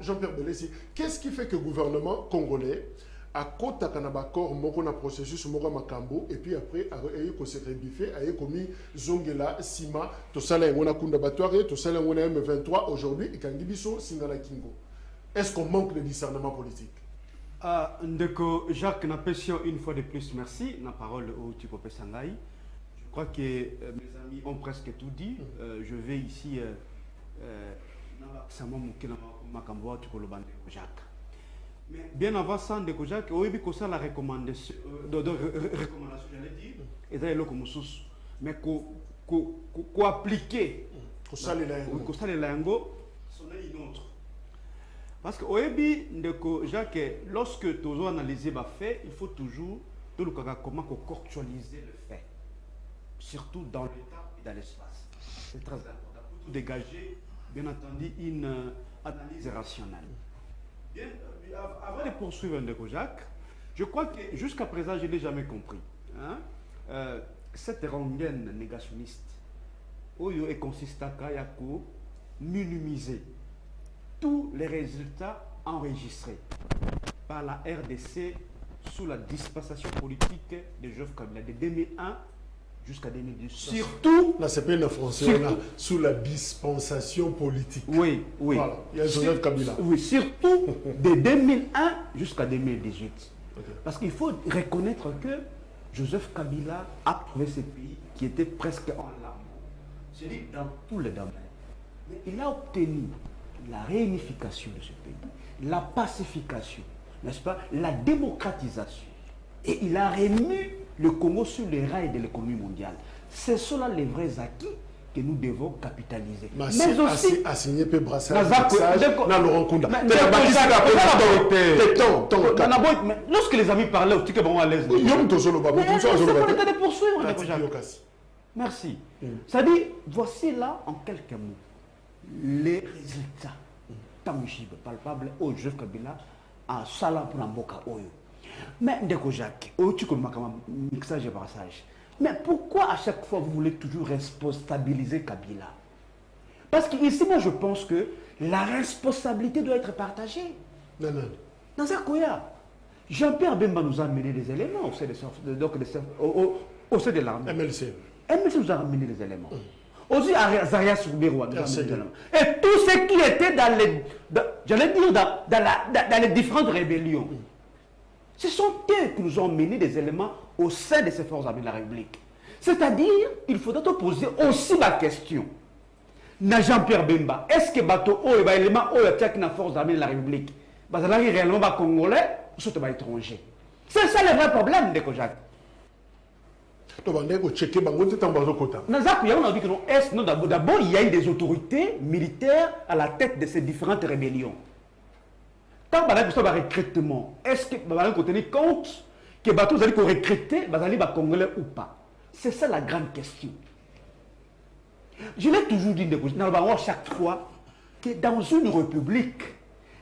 Jean-Pierre Belessi, qu'est-ce qui fait que le gouvernement congolais a côté un accord, un processus, un makambo, et puis après, il s'est rebiffé, il a commis Zongela, Sima, tout ça, on a Kundabatoire, tout ça, on a M23 aujourd'hui, et Kangibiso, Singala Kingo. Est-ce qu'on manque de discernement politique? Ndeko Jacques Napession, une fois de plus, merci. La parole au Tikope Sangai. Je crois que mes amis ont presque tout dit. Je vais ici, Jacques. Mais bien avant ça, Ndeko Jacques, au début, ça la recommandation, j'allais dire, et ça est là comme sous, mais qu'on appliquer, qu'on s'allait lango, c'en est une autre. Parce que au début, Ndeko Jacques, lorsque tu as analysé les faits, il faut toujours comment contextualiser le fait, surtout dans le temps et dans l'espace. C'est très important pour dégager, bien entendu, une analyse rationnelle. Bien, avant de poursuivre Ndeko Jacques, je crois que jusqu'à présent, je ne l'ai jamais compris. Hein? Cette rengaine négationniste, elle consiste à minimiser tous les résultats enregistrés par la RDC sous la dispensation politique de Joseph Kabila de 2001 jusqu'à 2010. Surtout... Là, c'est pas une français, sous la dispensation politique. Oui, oui. Voilà, il y a Joseph Kabila. Oui, surtout de 2001 jusqu'à 2018. Okay. Parce qu'il faut reconnaître que Joseph Kabila a trouvé ce pays qui était presque en larmes. C'est-à-dire dans tous les domaines. Mais il a obtenu la réunification de ce pays, la pacification, n'est-ce pas, la démocratisation. Et il a remis le Congo sur les rails de l'économie mondiale. C'est cela les vrais acquis que nous devons capitaliser. Mais aussi... assigné peu brassage, Laurent Kunda. Lorsque les amis parlaient, au ticket, bon, à l'aise. Merci. C'est-à-dire, voici là, en quelques mots, les résultats tangibles, palpables, au Joseph Kabila, en salam pour Mboka Oyo. Mais Ndeko Jacques, tu connais mixage et brassage. Mais pourquoi à chaque fois vous voulez toujours responsabiliser Kabila? Parce qu'ici, moi je pense que la responsabilité doit être partagée. Non. Dans ça, Jean-Pierre Bemba nous a amené des éléments au sein de l'armée. MLC nous a amené des éléments. Aussi Zaria Soubirou nous a amené des éléments. Et tout ce qui était dans les différentes rébellions. Ce sont eux qui nous ont mené des éléments au sein de ces forces armées de la République. C'est-à-dire, il faudrait te poser aussi la question. Na Jean-Pierre Bemba, est-ce que bateau ou les éléments ou les forces armées de la République, bah ça est réellement pas congolais ou sont étrangers? C'est ça le vrai problème de Kojak. D'abord, il y a eu des autorités militaires à la tête de ces différentes rébellions. Quand on a un recrutement, est-ce que on va tenir compte que vous allez recruter les Congolais ou pas? C'est ça la grande question. Je l'ai toujours dit chaque fois que dans une république,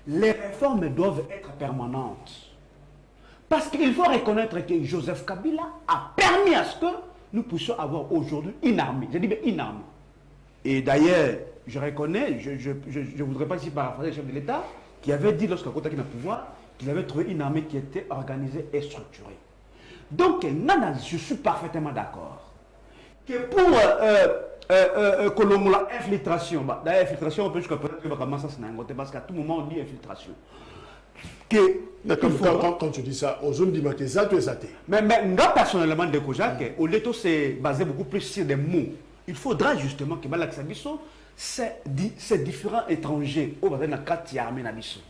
les réformes doivent être permanentes. Parce qu'il faut reconnaître que Joseph Kabila a permis à ce que nous puissions avoir aujourd'hui une armée. Je dis bien une armée. Et d'ailleurs, je reconnais, je ne voudrais pas ici paraphraser le chef de l'État, qui avait dit lorsqu'il a contacté le pouvoir qu'il avait trouvé une armée qui était organisée et structurée. Donc, je suis parfaitement d'accord que pour Kolongola infiltration. D'ailleurs, infiltration, on peut jusqu'à peut-être que ça c'est n'importe parce qu'à tout moment on dit infiltration. Quand tu dis ça, aux zones d'Imakeza, tu es athée. Mais moi, personnellement, de Kojak, au Leto, c'est basé beaucoup plus sur des mots. Il faudra justement que Balak Sabiso, ces différents étrangers, au basé dans 4 armées Nabiso.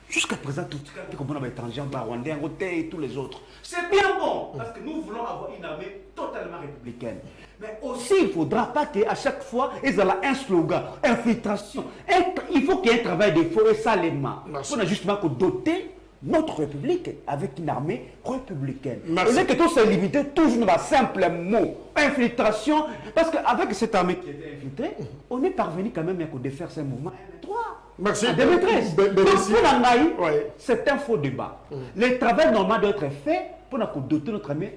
Jusqu'à présent, tout ce qu'on a étrangers, Rwandais, Angoté et tous les autres. C'est bien bon, parce que nous voulons avoir une armée totalement républicaine. Mais aussi, il ne faudra pas qu'à chaque fois, ils aient un slogan, infiltration. Il faut qu'il y ait un travail de forêt salement. On a justement que doter notre République avec une armée républicaine. Au lieu que tout se limite toujours dans un simple mot, infiltration, parce qu'avec cette armée qui était infiltrée, on est parvenu quand même à défaire ces mouvements M3. Merci. En 2013. Donc, pour l'Angaï, c'est un faux débat. Le travail normal doit être fait pour doter notre armée,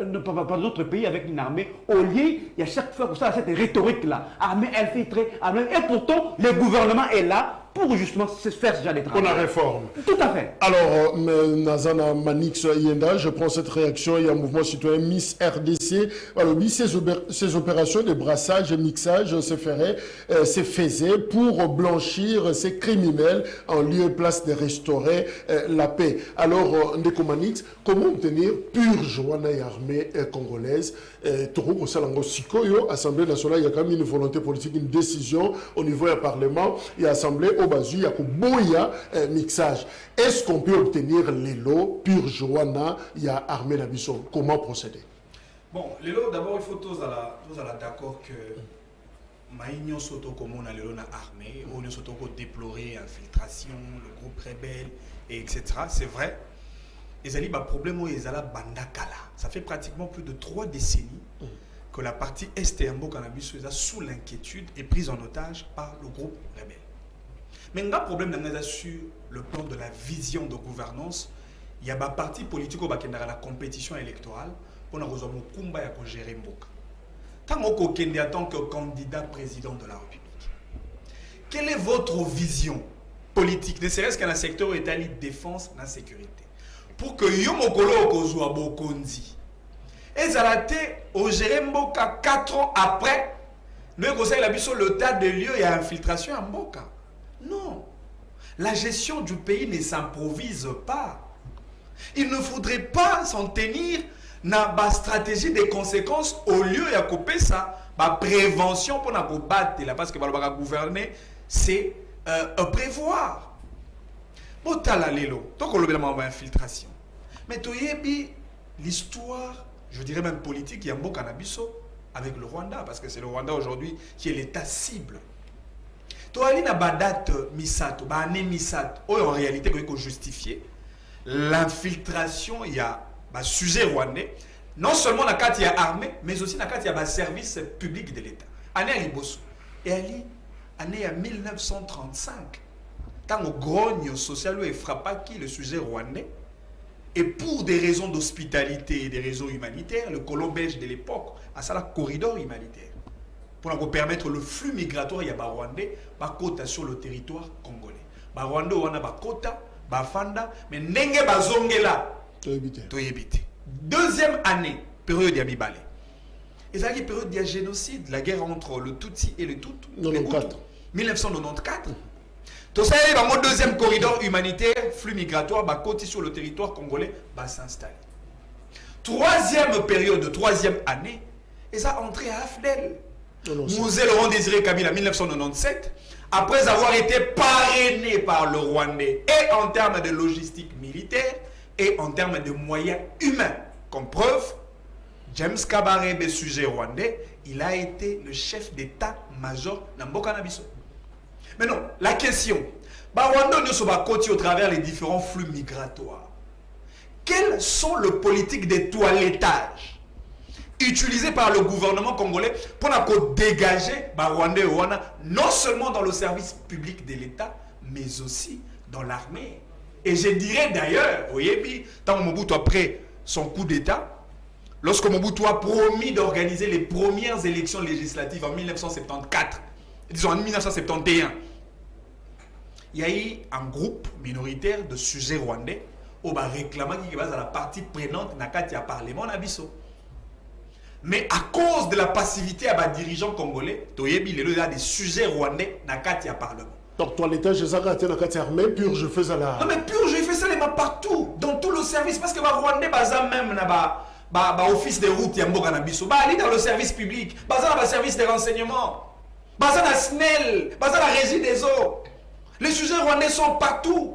notre pays avec une armée. Au lieu, il y a chaque fois que ça, cette rhétorique-là, armée infiltrée, armée, et pourtant, le gouvernement est là pour justement se faire ce genre de travail. Pour la réforme. Tout à fait. Alors, Nazana Manix Yenda, je prends cette réaction. Il y a un mouvement citoyen Miss RDC. Alors, oui, ces opérations de brassage et mixage se faisaient pour blanchir ces criminels en lieu et place de restaurer la paix. Alors, Ndeko Manix, comment obtenir pure joie dans l'armée congolaise? Toro Salango Sikoyo, Assemblée nationale, il y a quand même une volonté politique, une décision au niveau du Parlement et Assemblée au Bazu, il y a Boya mixage. Est-ce qu'on peut obtenir les lots pure joana, il y a armée Nabiso? Comment procéder? Bon, les lots, d'abord, il faut tous d'accord que Maïnio Soto, comme on a les lots armée, on a Soto déplorer infiltration, le groupe rebelle, etc. C'est vrai. Les alliés, problème où ils allaient bandakala. Ça fait pratiquement plus de 3 décennies que la partie Est et Ambo Cannabis est sous l'inquiétude et prise en otage par le groupe rebelle. Mais il y a un problème sur le plan de la vision de gouvernance. Il y a un parti politique qui est dans la compétition électorale pour gérer Mboka. Tant que en tant que candidat président de la République, quelle est votre vision politique, ne serait-ce qu'un secteur où est défense et sécurité, pour que Yomokolo Okozwa Bokondi et Zalate au gérer Mboka 4 ans après, nous conseille la mission le tas de lieux et infiltration à Mboka. Non. La gestion du pays ne s'improvise pas. Il ne faudrait pas s'en tenir dans la stratégie des conséquences au lieu de couper ça. La prévention pour nous battre, parce que le gouverner, c'est prévoir. Bon, tu as donc infiltration. Mais tu as l'histoire, je dirais même politique, il y a un beau cannabis avec le Rwanda, parce que c'est le Rwanda aujourd'hui qui est l'état cible. Tu as une date Misato, Misato, en réalité, il faut justifier l'infiltration, il y a un sujet rwandais, non seulement dans le cadre il y a armée, mais aussi dans le cadre il y a un service public de l'État. Année à Liboso. Et année à 1935, tant le grogne social est frappé qui le sujet rwandais, et pour des raisons d'hospitalité et des raisons humanitaires, le colon belge de l'époque a ça le corridor humanitaire. Pour permettre le flux migratoire, il y a des Rwandais qui sur le territoire congolais. Les Rwandais ont des quotas, des fanda, mais n'engé bazongela. Deuxième année, période de Mibale. Et ça, une période de génocide, la guerre entre le Tutsi et le Tutu. 1994. Tout ça, il y a un deuxième corridor humanitaire, flux migratoire, côté sur le territoire congolais, va s'installer. Troisième période, troisième année, et ça entré à Afdel. Mosé Laurent Désiré Kabila 1997, après avoir été parrainé par le Rwandais et en termes de logistique militaire et en termes de moyens humains. Comme preuve, James Kabarebe, sujet rwandais, il a été le chef d'état-major Namboka Nabiso. Mais non, la question, Rwanda nous sommes côté au travers les différents flux migratoires. Quelles sont les politiques de toilettage utilisé par le gouvernement congolais pour dégager Rwandais non seulement dans le service public de l'État, mais aussi dans l'armée. Et je dirais d'ailleurs, tant Mobutu après son coup d'État, lorsque Mobutu a promis d'organiser les premières élections législatives en 1974, disons en 1971, il y a eu un groupe minoritaire de sujets rwandais qui réclamait qu'il y a la partie prenante dans le Parlement Nabiso. Mais à cause de la passivité à des dirigeants congolais, il y a des sujets rwandais dans le Parlement. Donc, toilettage, c'est ça, quand tu armé, pur, je fais ça là. Non, mais pur, je fais ça partout, dans tout le service, parce que les Rwandais, même dans l'office des routes, il y a aller dans le service public, dans le service des renseignements, dans la SNEL, dans la régie des eaux. Les sujets rwandais sont partout.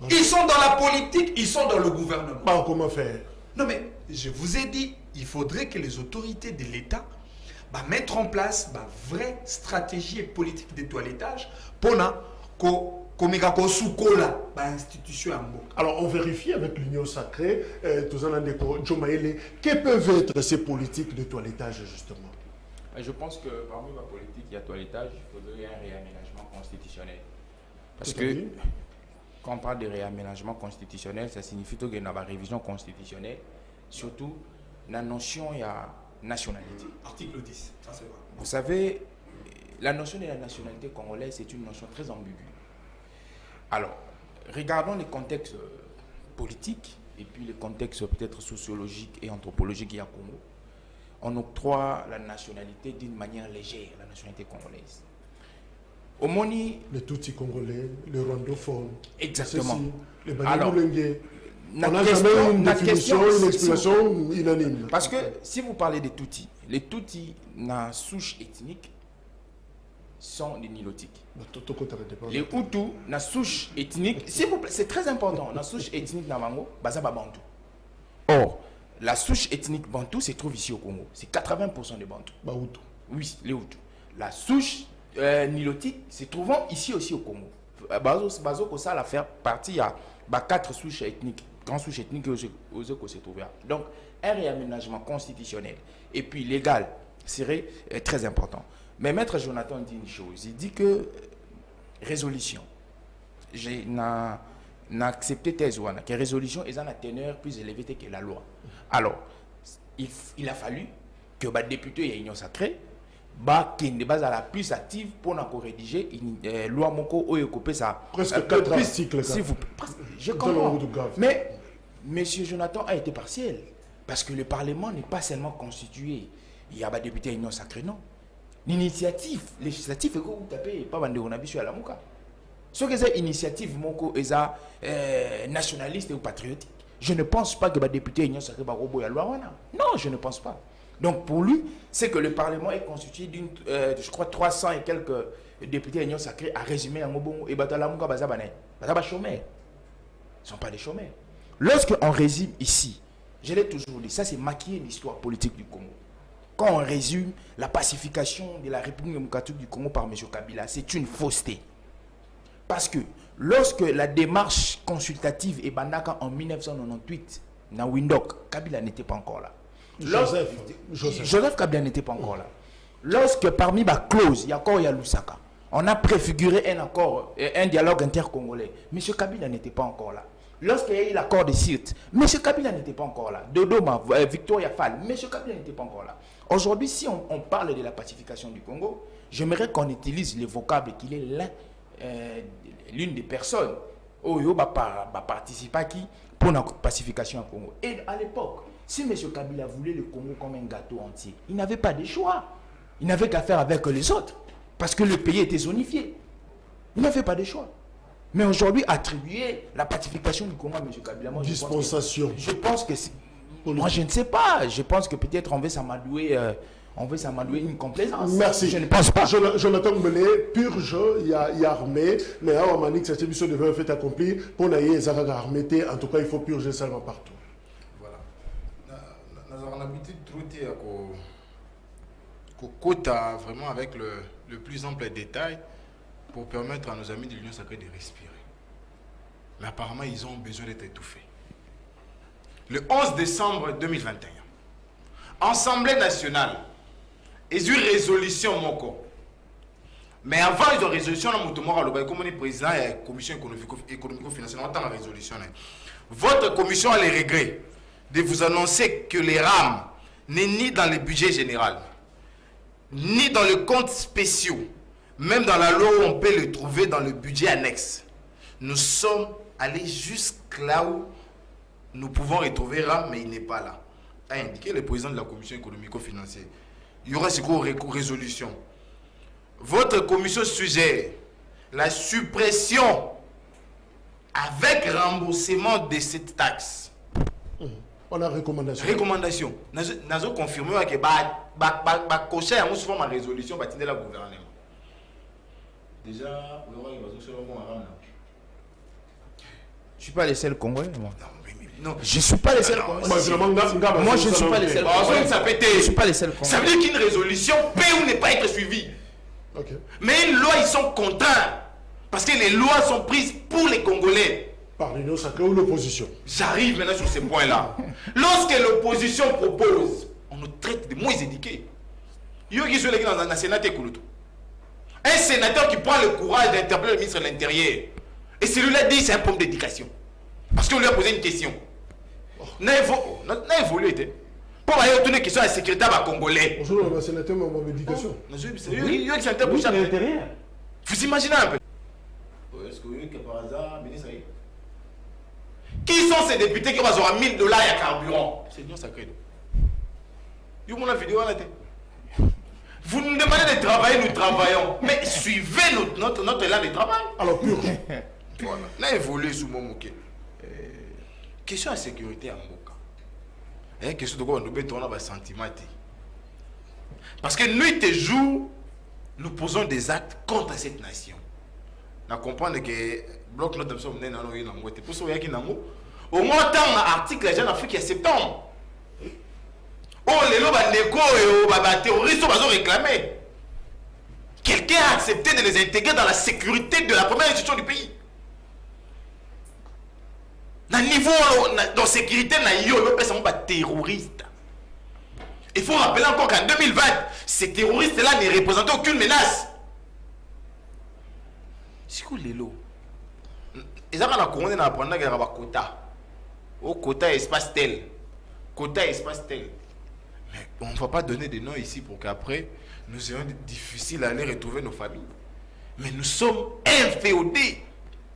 Ils sont dans la politique, ils sont dans le gouvernement. Comment faire? Non, mais je vous ai dit, il faudrait que les autorités de l'État mettre en place une vraie stratégie et politique de toilettage pour institution. Alors, on vérifie avec l'Union Sacrée, que peuvent être ces politiques de toilettage, justement? Je pense que parmi la politique de toilettage, il faudrait un réaménagement constitutionnel. Parce que quand on parle de réaménagement constitutionnel, ça signifie qu'il y a une révision constitutionnelle, surtout la notion de nationalité. Article 10, ça c'est vrai. Vous savez, la notion de la nationalité congolaise, c'est une notion très ambiguë. Alors, regardons les contextes politiques et puis les contextes peut-être sociologiques et anthropologiques à Congo. On octroie la nationalité d'une manière légère, la nationalité congolaise. Au Moni, les Tutsis congolais, les rwandophones. Exactement. Les Bani-Boulengé. On n'a question, jamais une définition, une explication unanime. Parce que si vous parlez des Tutsis, les Tutsis, na souche ethnique, sont des Nilotiques. Les Hutus, na souche ethnique, c'est très important, la souche ethnique na Mango, baza ba Bantou. Or, la souche ethnique Bantou se trouve ici au Congo. C'est 80% des Bantous. Oui, les Hutus. La souche nilotique se trouvant ici aussi au Congo. Bazo ça la faire partie à 4 souches ethniques, grandes souches ethniques que se trouver. Donc, un réaménagement constitutionnel et puis légal serait très important. Mais Maître Jonathan dit une chose. Il dit que résolution, j'ai accepté Tezouana, que résolution est une teneur plus élevée que la loi. Alors, il a fallu que les députés et l'Union Sacrée qui n'est pas la plus active pour rédiger une loi moko ou couper ça. Presque 4 articles. Je comprends. Mais M. Jonathan a été partiel. Parce que le Parlement n'est pas seulement constitué. Il y a des députés et l'Union Sacrée, non. L'initiative législative, vous tapez pas Bandéonabisu à la Mouka. Ce que c'est initiative moko est nationaliste ou patriotique. Je ne pense pas que les députés et l'Union Sacrée va roboter la loi. Non, je ne pense pas. Donc pour lui, c'est que le Parlement est constitué d'une, je crois, 300 et quelques députés de l'Union Sacrée à résumer en Mobon et Batalamuka Bazabane. Bazaba chômeurs. Ils ne sont pas des chômeurs. Lorsqu'on résume ici, je l'ai toujours dit, ça c'est maquiller l'histoire politique du Congo. Quand on résume la pacification de la République démocratique du Congo par M. Kabila, c'est une fausseté. Parce que lorsque la démarche consultative est bandaka en 1998, dans Windhoek, Kabila n'était pas encore là. Joseph Kabila n'était pas encore là. Lorsque parmi les clauses, il y a encore Lusaka, on a préfiguré un accord, un dialogue intercongolais, M. Kabila n'était pas encore là. Lorsqu'il y a eu l'accord de Sirte, M. Kabila n'était pas encore là. Dodoma, Victoria Fall, M. Kabila n'était pas encore là. Aujourd'hui, si on parle de la pacification du Congo, j'aimerais qu'on utilise le vocable qu'il est l'une des personnes qui participe pour la pacification au Congo. Et à l'époque, si M. Kabila voulait le Congo comme un gâteau entier, il n'avait pas de choix. Il n'avait qu'à faire avec les autres. Parce que le pays était zonifié. Il n'avait pas de choix. Mais aujourd'hui, attribuer la pacification du Congo à M. Kabila, moi, dispensation. Je pense que moi, je ne sais pas. Je pense que peut-être on veut s'amadouer une complaisance. Merci. Je ne pense pas. Jonathan Mbele, purge, il y a armé, mais à Omanik, cette émission devait être fait accompli. Pour naïe, Zaraga armé, en tout cas, il faut purger seulement partout. Voilà. Nous avons l'habitude de trouver qu'au quota, vraiment avec le plus ample détail, pour permettre à nos amis de l'Union Sacrée de respirer. Mais apparemment, ils ont besoin d'être étouffés. Le 11 décembre 2021, Assemblée nationale, ils ont une résolution moko. Mais avant, ils ont une résolution, comme le président de la commission économico-financière, on attend la résolution. Votre commission a le regret de vous annoncer que les RAM n'est ni dans le budget général, ni dans le compte spéciaux, même dans la loi où on peut le trouver dans le budget annexe. Nous sommes allés jusque là où nous pouvons retrouver RAM, mais il n'est pas là. a indiqué, le président de la commission économico-financière, il y aura ce cours résolution. Votre commission suggère la suppression avec remboursement de cette taxe. On a recommandation. Recommandation. Nous avons confirmé que cocher a souvent ma résolution va tenir la gouvernement. Déjà, le roi il va se Je suis pas le seul Congolais, moi. Non, Je suis pas le seul Congolais. Moi, je ne suis pas le seul Congolais. Je suis pas le seul Congolais. Ça veut dire qu'une résolution peut ou ne pas être suivie. Okay. Mais une loi, ils sont contraints. Parce que les lois sont prises pour les Congolais. Par l'Union sacrée ou l'opposition. J'arrive maintenant sur ces points-là. Lorsque l'opposition propose, on nous traite de moins éduqués. Il y a qui sont dans un sénateur. Un sénateur qui prend le courage d'interpeller le ministre de l'Intérieur. Et celui-là dit c'est un problème d'éducation. Parce qu'on lui a posé une question. N'a évolué. Pour aller retourner une question à la sécurité congolais. Bonjour, le sénateur m'a éducation. Il y a un sénateur pour chaque. Vous imaginez un peu. Est-ce que par hasard, ministre. Qui sont ces députés qui vont avoir $1000 à carburant? C'est l'Union sacrée. Vous vidéo à la tête. Vous nous demandez de travailler, nous travaillons. Mais suivez notre élan de travail. Alors, purge. Voilà. On a évolué sous mon moquet. Question de sécurité en Boka. Question de quoi on doit tourner un sentiment. Parce que nuit et jour, nous posons des actes contre cette nation. On comprend que bloc notre option n'est pas pour ça qu'il y a au moins tant d'articles les gens d'Afrique il y a septembre. Oh les lois négo et terroristes ont réclamé. Quelqu'un a accepté de les intégrer dans la sécurité de la première institution du pays. Dans niveau de sécurité, il y a des terroristes. Il faut rappeler encore qu'en 2020, ces terroristes-là ne représentaient aucune menace. C'est quoi les lots? Ils ont appris à apprendre qu'il y a un quota. Au quota espace tel. Quota espace tel. Mais on ne va pas donner des noms ici pour qu'après, nous ayons difficile à aller retrouver nos familles. Mais nous sommes inféodés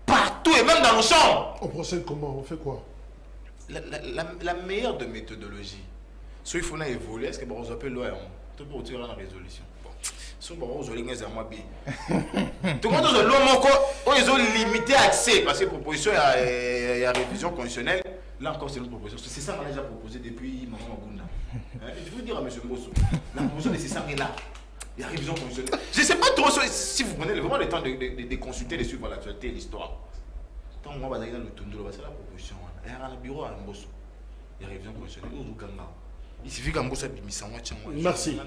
partout et même dans nos chambres. On procède comment? On fait quoi? La meilleure de méthodologie. Si il faut évoluer, est-ce que vous appelez loi? Tout pour tirer la résolution. Si vous avez une tout le monde ils ont limité l'accès parce que proposition il y a révision constitutionnelle. Là encore, c'est notre proposition. C'est ça qu'on a déjà proposé depuis Maman Mabunda. Je veux dire à M. Mbosso, la proposition nécessaire est là. Il y a révision constitutionnelle. Je ne sais pas trop si vous prenez vraiment le temps de consulter, de suivre l'actualité et l'histoire. Tant que moi, je vais dans le Tundro, c'est la proposition. Il y a un bureau à Mbosso. Il y a révision constitutionnelle. Il suffit qu'un boss Merci.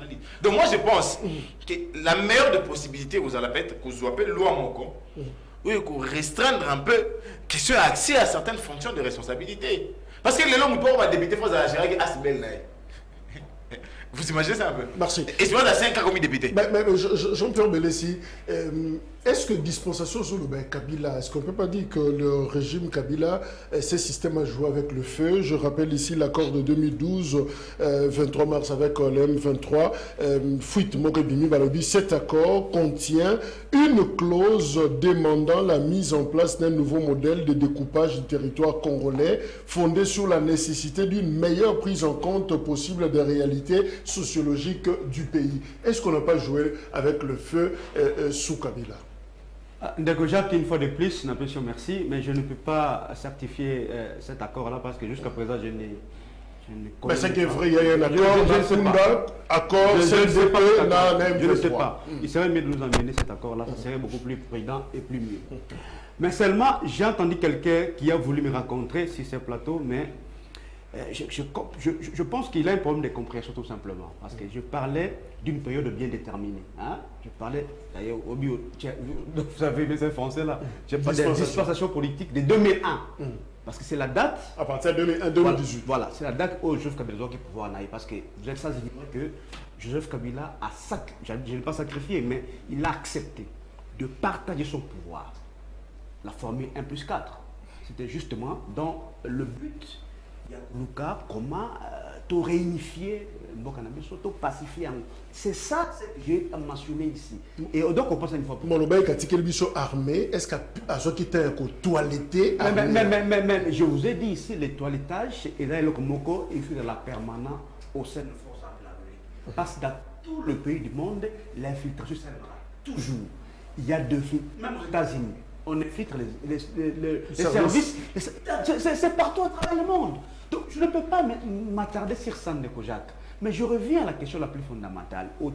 Donc moi je pense que la meilleure des possibilités vous allez être que vous appelez loi Moko, oui, qu'on restreindre un peu question d'accès à certaines fonctions de responsabilité. Parce que les gens ne peuvent pas débuter face à la gérer à ce bel. Vous imaginez ça un peu? Merci. Et c'est à 5 ans comme député. Jean-Pierre Belessi, est-ce que dispensation sur le Kabila, est-ce qu'on ne peut pas dire que le régime Kabila, ce système a joué avec le feu? Je rappelle ici l'accord de 2012, 23 mars avec l'M23, Fuite Morebimi Balobi. Cet accord contient une clause demandant la mise en place d'un nouveau modèle de découpage du territoire congolais fondé sur la nécessité d'une meilleure prise en compte possible des réalités sociologiques du pays. Est-ce qu'on n'a pas joué avec le feu sous Kabila? Ndeko Jacques, une fois de plus, n'impression merci, mais je ne peux pas certifier cet accord-là parce que jusqu'à présent, je ne connais pas. Mais c'est qu'il y a un accord, je ne sais pas. Il serait mieux de nous emmener cet accord-là, ça serait beaucoup plus prudent et plus mieux. Mais seulement, j'ai entendu quelqu'un qui a voulu me rencontrer sur ce plateau, mais je pense qu'il a un problème de compréhension tout simplement. Parce que je parlais d'une période bien déterminée. Hein? Je parlais, d'ailleurs, vous savez, c'est français là, je parlais de dispensation politique de 2001. Parce que c'est la date. À partir de 2018. Voilà, c'est la date où Joseph Kabila doit pouvoir en aller. Parce que vous êtes ça, que Joseph Kabila a je ne l'ai pas sacrifié, mais il a accepté de partager son pouvoir. La formule 1+4. C'était justement dans le but. Luka, comment tout réunifier C'est ça que j'ai mentionné ici. Et donc on pense à une fois. Maloba Katikeli Biso armé, est-ce qu'à ceux qui étaient toilettés mais je vous ai dit ici, les toilettages, et là, il fait de la permanence au sein de forces armées. Parce que dans tout le pays du monde, l'infiltration c'est toujours. Il y a deux films, même aux États-Unis, on infiltre les services. C'est partout à travers le monde. Donc je ne peux pas m'attarder sur ça, Ndeko-Jacques. Mais je reviens à la question la plus fondamentale. Il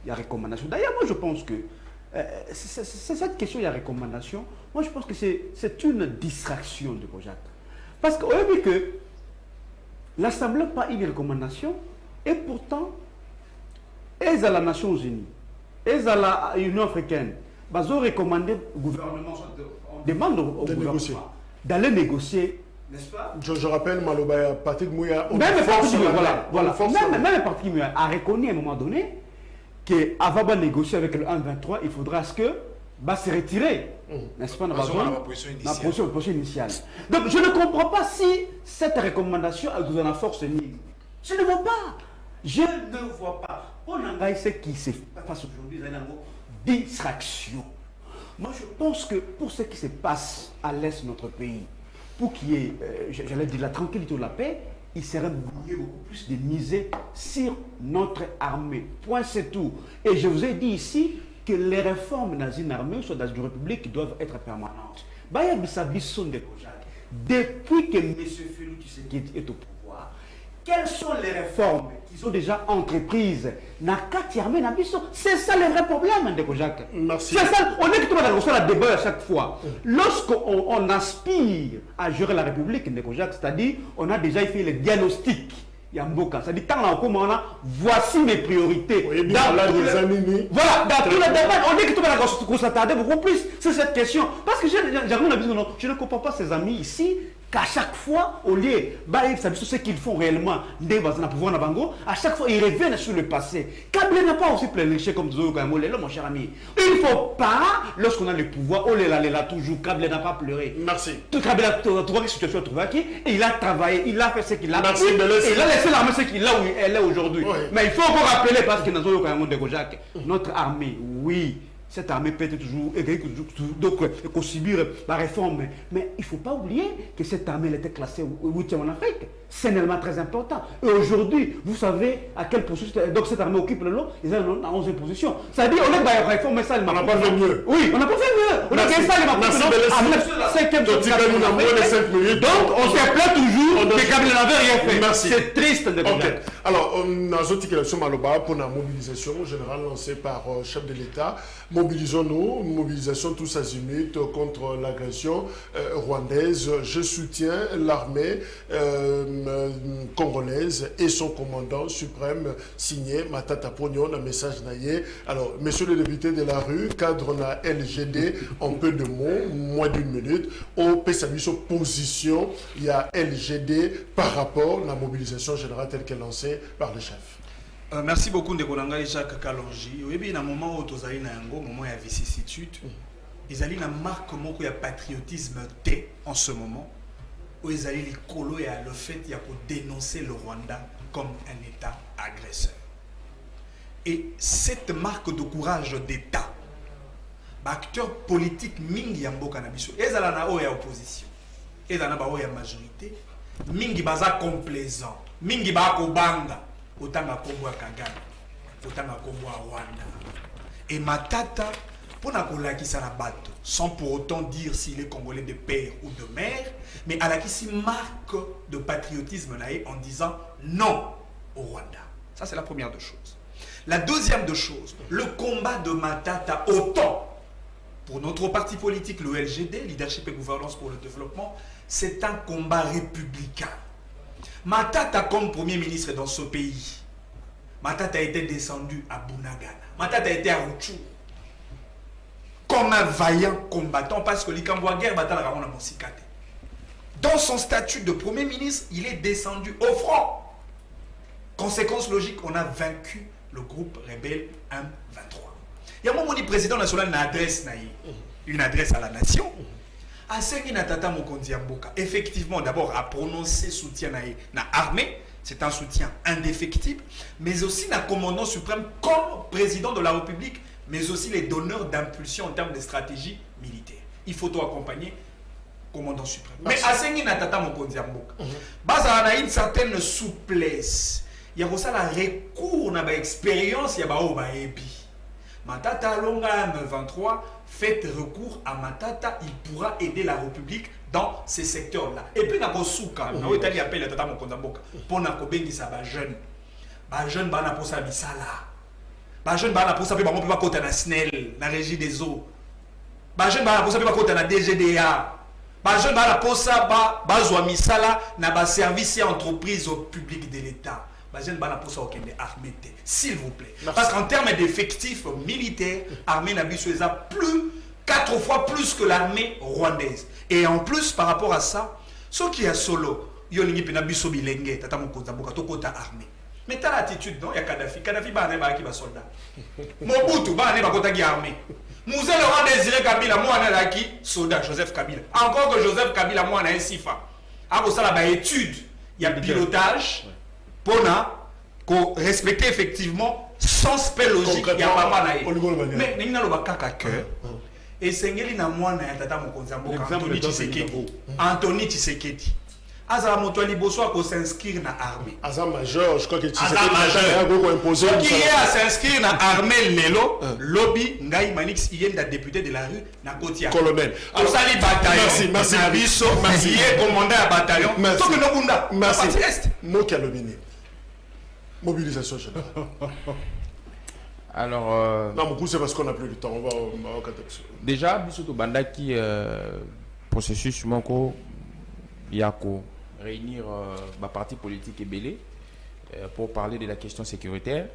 y a recommandation. D'ailleurs, moi je pense que c'est cette question, il y a recommandation. Moi je pense que c'est une distraction, Ndeko-Jacques. Parce qu'on a vu que l'Assemblée n'a pas une recommandation et pourtant, elles à la Nations Unies, elles à l'Union africaine, ils ont recommandé au gouvernement, on demande au gouvernement d'aller négocier. N'est-ce pas? Je rappelle, Maloba, Patrick Mouya, même Patrick Mouya a reconnu à un moment donné qu'avant de négocier avec le 1-23, il faudra que se retirer. N'est-ce pas? Dans la position initiale. Donc je ne comprends pas si cette recommandation a besoin de force nulle. Je ne vois pas. Je ne vois pas. On a ce qui se passe aujourd'hui, c'est une distraction. Moi je pense que pour ce qui se passe à l'est de notre pays, pour qu'il y ait, j'allais dire, la tranquillité ou la paix, il serait beaucoup plus de miser sur notre armée. Point, c'est tout. Et je vous ai dit ici que les réformes dans une armée, soit dans une république, doivent être permanentes. Depuis que M. Félou Tshisekedi est au pouvoir, quelles sont les réformes qu'ils ont déjà entreprises? C'est ça le vrai problème, Ndeko-Jacques. Merci. C'est ça, on est dans la débat à chaque fois. Lorsqu'on aspire à gérer la République, Ndeko-Jacques, c'est-à-dire on a déjà fait le diagnostic. Yamboka, c'est-à-dire quand on a voici mes priorités. Oui, dans tous les débats, on dit que tout le monde s'attarder beaucoup plus sur cette question. Parce que je ne comprends pas ces amis ici qu'à chaque fois, au lieu de ce qu'ils font réellement, à chaque fois, ils reviennent sur le passé. Kabila n'a pas aussi pléniché comme Zoyo Gamolelo, mon cher ami. Il ne faut pas, lorsqu'on a le pouvoir, on est là toujours, Kabila n'a pas pleuré. Merci. Tout Kabila a trouvé une situation et il a travaillé, il a fait ce qu'il a Merci. Et il a laissé l'armée ce qu'il a où elle est aujourd'hui. Oui. Mais il faut encore rappeler, parce que dans Zoyo Gamolelo, Jacques, notre armée, oui. Cette armée peut être toujours subir la réforme. Mais il ne faut pas oublier que cette armée elle était classée 8e en Afrique. C'est un élément très important. Et aujourd'hui, vous savez à quelle position donc cette armée occupe le lot. Ils sont en 11e position. Ça dit, on a réformé ça. On n'a pas fait mieux. Oui, on n'a pas fait mieux. On a gagné ça, donc, on se plaint toujours que Kabila n'avait rien fait. Merci. C'est triste de okay. Alors, dans notre élection Maloba, pour la mobilisation générale lancée par le chef de l'État, mobilisons-nous, mobilisation tous azimuts contre l'agression rwandaise. Je soutiens l'armée congolaise et son commandant suprême signé Matata Pognon, un message naïe. Alors, messieurs les députés de la rue, cadre na LGD, en peu de mots, moins d'une minute, au PSABISO position, il y a LGD par rapport à la mobilisation générale telle qu'elle est lancée par le chef. Merci beaucoup de Kolanga Jacques Kalonji. Oui, bien, à un moment où tu as un moment de vicissitude, ils ont une marque de patriotisme en ce moment, où ils ont le fait de dénoncer le Rwanda comme un État agresseur. Et cette marque de courage d'État, acteurs politiques mingi yambo cannabis, ils ont la opposition, ils ont la majorité, mingi baza complaisant, mingi ba kobanga. Otanga Kongo à Kagame, Otanga Kongo à Rwanda. Et Matata, pour n'a qui la batte, sans pour autant dire s'il est congolais de père ou de mère, mais à la qui s'y marque de patriotisme là, en disant non au Rwanda. Ça, c'est la première des choses. La deuxième des choses, le combat de Matata, autant pour notre parti politique, le LGD, Leadership et Gouvernance pour le Développement, c'est un combat républicain. Matata, comme Premier ministre dans ce pays, Matata a été descendu à Bunagana. Matata a été à Rutshuru comme un vaillant combattant parce que l'Ikambwa guerre battait la Ramona Monsikate. Dans son statut de Premier ministre, il est descendu au front. Conséquence logique, on a vaincu le groupe rebelle M23. Il y a un moment où le président national a une adresse à la nation. Effectivement, d'abord, à prononcer soutien à l'armée, c'est un soutien indéfectible, mais aussi le commandant suprême comme président de la République, mais aussi les donneurs d'impulsion en termes de stratégie militaire. Il faut accompagner commandant suprême. Mais à Sengi Natata Mokonzi Mboka, Baza a une certaine souplesse. Il y a aussi la recours na ba expérience, il y a ba epi. Matata Longa M23 fait recours à Matata, il pourra aider la République dans ces secteurs-là. Et puis, na souka, na otali appelle Tata Mokonzi Mboka pour na kobengisa ba jeune. Ba jeune ba na posa bisala. Ba jeune ba na posa pe ba mo pe ba kota na SNEL, na régie des eaux. Ba jeune ba na posa pe ba kota na DGDA. Ba jeune ba na posa ba zwa misala na ba service et entreprise au public de l'État. Ba jeune ba na posa okende armée, s'il vous plaît. Parce qu'en termes d'effectifs militaires, l'armée n'a vu plus 4 fois plus que l'armée rwandaise. Et en plus, par rapport à ça, ce qui est solo, yolingi pena biso bilenge, tata Mokonzi Mboka to kota armée. Mais t'as l'attitude, non? Il y a Kadhafi. Kadhafi, bah, il y a un soldat. Mobutu, bah, il y a un armée. Moussé Laurent Désiré Kabila, moi, il y a un soldat, Joseph Kabila. Encore que Joseph Kabila, moi, il y a un SIFA. Après ça, il y a une étude, il y a pilotage, pour respecter effectivement son spell logique. Il y a pas mal. Mais il y a un cœur. Et c'est ce que Tata Mokonzi Mboka, Anthony Tshisekedi. Azara Motoali Bosso ko s'inscrire dans l'armée. Azara major, je crois que Tshisekedi a qui est à s'inscrire dans l'armée Lelo, lobby Ngai Manix, il est député de la rue na Kotia. Colonel. Osali bataillon. Merci. Biso, il est commandant à bataillon. Merci. Merci. Moki Alobini. Mobilisation générale. Alors. Non, beaucoup c'est parce qu'on n'a plus le temps. On va au déjà, biso to bandaki processus moko yako réunir ma parti politique et belé pour parler de la question sécuritaire.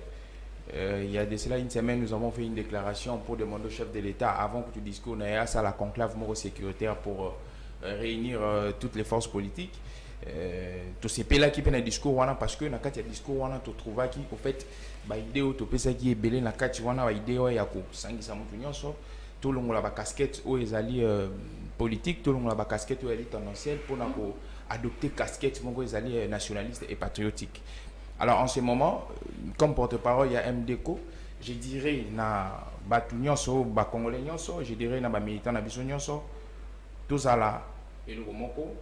Il y a de cela une semaine, nous avons fait une déclaration pour demander au chef de l'État, avant que tu discours n'ait à la conclave sécuritaire pour réunir toutes les forces politiques. Tout ces pays là qui prennent un discours parce que dans le discours tu trouves qui au fait l'idée au topé ça qui est belé dans le wana idée yako sangi sa mutu nyonso tout le monde a la casquette où ils allaient politique, tout le monde a la casquette où elle est tendancielle pour adopter casquette où ils allaient nationaliste et patriotique. Alors en ce moment, comme porte-parole, il y a MDECO, je dirais na batunionso, ba congolais nyonso, je dirais na ba militant na biso nyonso, tous à la et le moko,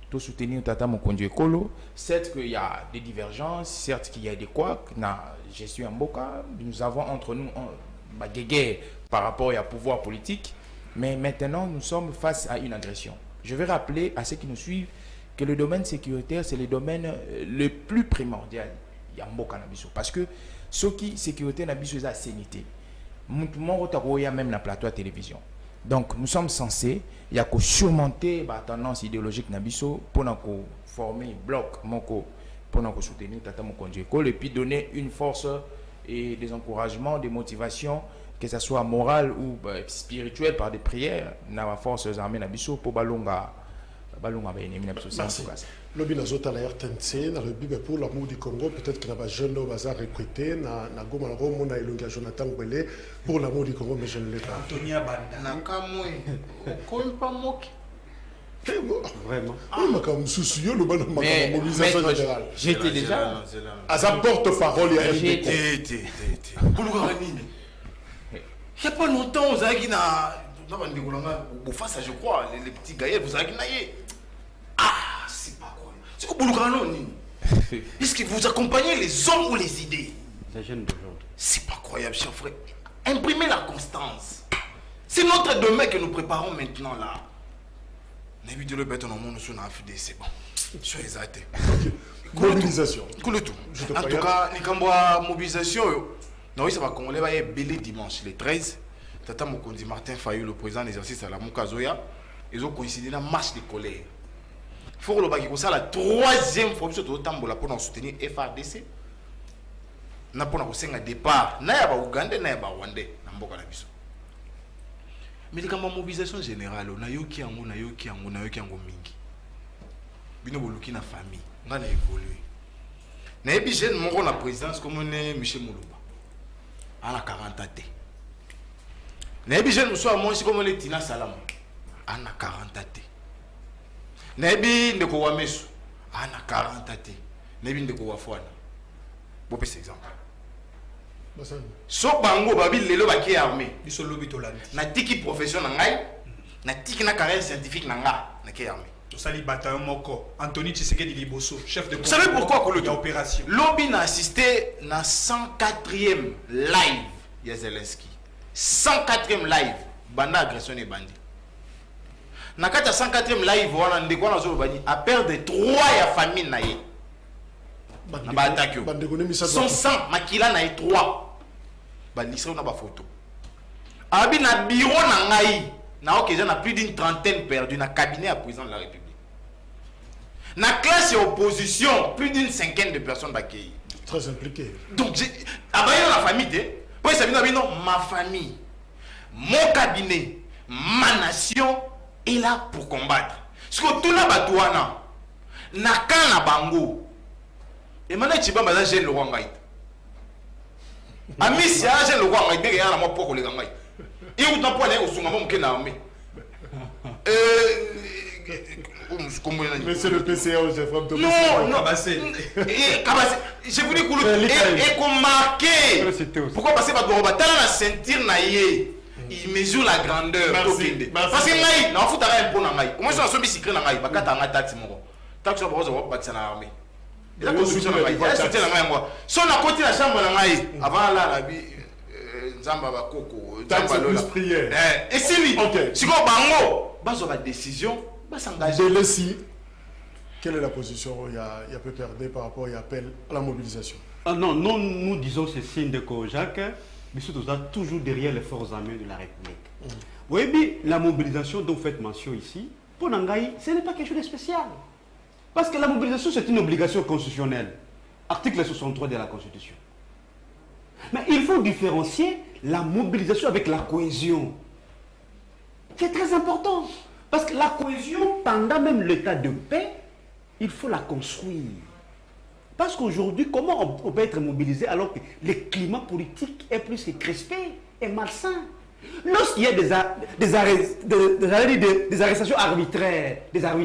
tout soutenir Tata Mokonzi Ekolo. Certes qu'il y a des divergences, certes qu'il y a des couacs, je suis en Mboka, nous avons entre nous des guerres par rapport au pouvoir politique, mais maintenant nous sommes face à une agression. Je vais rappeler à ceux qui nous suivent que le domaine sécuritaire, c'est le domaine le plus primordial. Il y a Mboka Nabiso. Parce que ce qui sécurité Nabiso, c'est la sanité. Il y a même la plateau à télévision. Donc nous sommes censés, il y a que surmonter la tendance idéologique Nabiso pour former un bloc pour soutenir Tata Mokonzi Ekolo et puis donner une force et des encouragements, des motivations, que ce soit morale ou spirituelle par des prières, dans la force des armées Nabiso pour balonga ennemi Nabiso. Merci. Lobi na zota la RTNC, na le Bible pour l'amour du Congo, peut-être que na jeune au bazar recruté, na goma na romo na ilunga Jonathan Gwele pour l'amour du Congo, mais je ne l'ai pas. Antonia Banda. Na kamwe. Comme pas moki. Vraiment. Mais mobilisation générale. J'étais déjà. À sa porte-parole, il y a un il n'y a pas longtemps, vous avez dit je crois, les petits gaillets, vous avez dit ah, c'est pas quoi. C'est quoi est-ce que vous accompagnez les hommes ou les idées? Les jeunes d'aujourd'hui. C'est pas croyable, cher frère. Imprimez la constance. C'est notre demain que nous préparons maintenant là. N'évitez le bête dans le monde, c'est bon. Je suis exalté. Mobilisation. Coule tout. En tout cas, la mobilisation, non, ça va Congolais va y belé dimanche, le 13. Tata Mokonzi Martin Fayou, le président d'exercice à la Moukazoya, ils ont coïncidé dans la marche de colère. Il faut que le ça la troisième fois que nous avons pour soutenir FARDC. Nous avons un départ. Nous avons Ougandais, nous avons Rwandais. Mais la mobilisation générale, nous avons mingi. Nous avons une famille. Nous avons évolué. Nous avons jeune mon la présidence comme Michel Moulumba. À la 40 ans. Nous avons jeune moi comme Tina Salam. À la 40 ans. Nous avons Ndeko Wamesu. À la 40 ans. nebi ndeko wafwana bopesa exemple Basani. so bango babi lelo baki armée biso lobi tolandi natiki profession na ngai natiki na carrière scientifique na nga naki armée tosali bataillon moko Anthony Tshisekedi Liboso chef de vous savez pourquoi Koloto opération lobby n'a assisté na 104e live ya Zelensky 104e live banda agression et bandi na kati ya 104e live wana ndeko wana zo bani a perdre 3 ya famille na ye na ba attaque son sang makila na ye 3 ba lisero na ba photo abi na bureau na ngai na okeja na plus d'une trentaine perdu na cabinet à président de la République na classe et opposition plus d'une cinquaine de personnes d'accueillir Très impliqué. donc abaye dans la famille pour ça non ma famille mon cabinet ma nation est là pour combattre ce que tout na batouana na kana bango et maintenant tu vas me dire le roi ngai ami si a le roi ngai bien na mo poko le ngai et où t'en prenez au sunga mo mke na armée Mais c'est le PCA où j'ai frappé. Non, non, Kabassé. Je vous dis et qu'on marque. Pourquoi passer par Doroba? T'as la ceinture naïe. Il mesure la grandeur. Parce que naïe, n'en fout rien pour naïe. Au moins, on a son secret naïe. Parce que t'as un taxi mon. Taxi on va bâtir la armée. Il a construit la naïe. Il a soutenu la naïe moi. Si on a côté la chambre naïe, avant là la vie. Zamba Koko. Zamba plus prière. Et si lui, si on bango, base la décision. Délessi, quelle est la position il y a peu perdu par rapport à l'appel à la mobilisation? Non, nous disons c'est signe de Jacques, mais surtout toujours derrière les forces armées de la République. Oui, mais la mobilisation dont vous faites mention ici, pour Nangaï, ce n'est pas quelque chose de spécial. Parce que la mobilisation, c'est une obligation constitutionnelle. Article 63 de la Constitution. Mais il faut différencier la mobilisation avec la cohésion. C'est très important. Parce que la cohésion, pendant même l'état de paix, il faut la construire. Parce qu'aujourd'hui, comment on peut être mobilisé alors que le climat politique est plus que crispé et malsain? Lorsqu'il y a des arrestations arbitraires, lorsque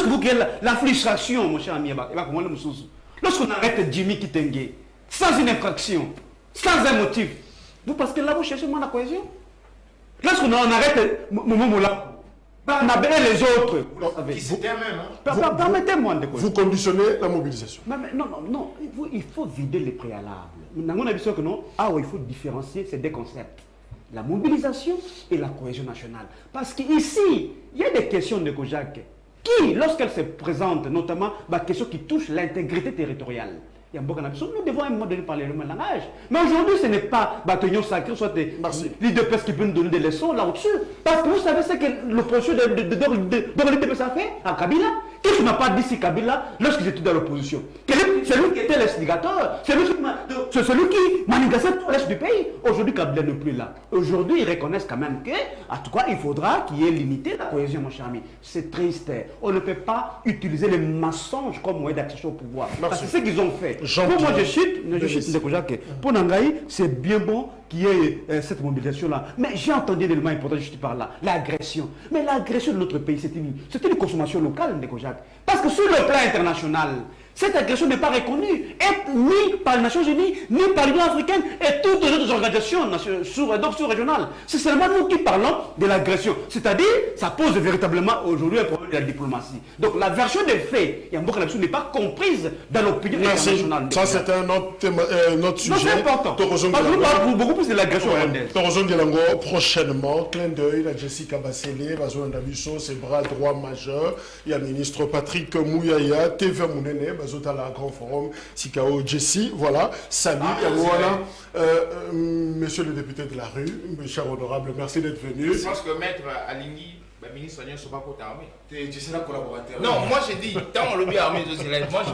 vous créez la frustration, mon cher ami, lorsqu'on arrête Jimmy Kitenge, sans une infraction, sans un motif, vous parce que là vous cherchez moins la cohésion. Lorsqu'on arrête Momola, on a les autres. Permettez-moi de vous conditionnez la mobilisation. Non, il faut vider les préalables. On a vu que non, il faut différencier ces deux concepts. La mobilisation et la cohésion nationale. Parce qu'ici, il y a des questions de Kojak qui, lorsqu'elles se présentent, notamment, des questions qui touchent l'intégrité territoriale. Nous devons à un moment donné parler le même langage. Mais aujourd'hui, ce n'est pas bâtonnier sacré, soit des leaders qui peuvent nous donner des leçons là-dessus. Parce que vous savez ce que l'opposition de l'UDPS a fait à Kabila. Qu'est-ce qu'on n'a pas dit si Kabila lorsqu'ils étaient dans l'opposition? C'est lui qui était l'instigateur, c'est celui qui manigassait tout le reste du pays. Aujourd'hui, Kabila n'est plus là. Aujourd'hui, ils reconnaissent quand même que, en tout cas, il faudra qu'il y ait l'unité de la cohésion, mon cher ami. C'est triste. On ne peut pas utiliser les mensonges comme moyen d'accession au pouvoir. Parce que c'est ce qu'ils ont fait. Moi, je cite pour Nangaï, c'est bien bon qu'il y ait cette mobilisation-là. Mais j'ai entendu l'élément important, je suis par là, l'agression. Mais l'agression de notre pays, c'est une consommation locale, Ndekojak. Parce que sur le plan international, cette agression n'est pas reconnue, ni par les Nations Unies, ni par l'Union africaine et toutes les autres organisations sous-régionales. C'est seulement nous qui parlons de l'agression. C'est-à-dire, ça pose véritablement aujourd'hui un problème de la diplomatie. Donc la version des faits, l'agression n'est pas comprise dans l'opinion internationale. Ça, c'est un autre sujet. Non, c'est important. Parce que nous parlons beaucoup plus de l'agression rwandaise. Prochainement, clin d'œil à Jessica Bassele, Bazo Ndabiso, ses bras droits majeurs. Il y a le ministre Patrick Mouyaya, TV Mounene, Bazotala Grand Forum, Sikao Jessie, voilà, salut, voilà. Monsieur le député de la rue, cher honorable, merci d'être venu. Je pense que maître Alingui, le ministre Sonia Soba côté armé. Tu sais la collaborateur. Non, moi j'ai dit, tant on le bien armé, moi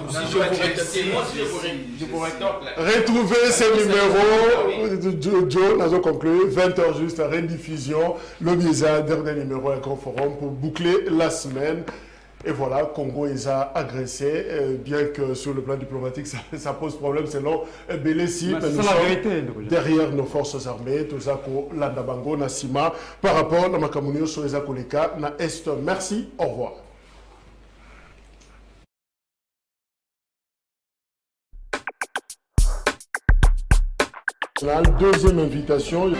je pourrais top. Retrouvez ces numéros, Joe, nous avons conclu, 20h juste, rediffusion, le Biza, dernier numéro à Grand Forum pour boucler la semaine. Et voilà, Congo les a agressés, bien que sur le plan diplomatique, ça pose problème selon Belessi. C'est la vérité. Derrière nos forces armées, tout ça, Landabango, Nassima, par rapport à Makamunio, sur les Akoleka, na Est. Merci, au revoir. Deuxième invitation.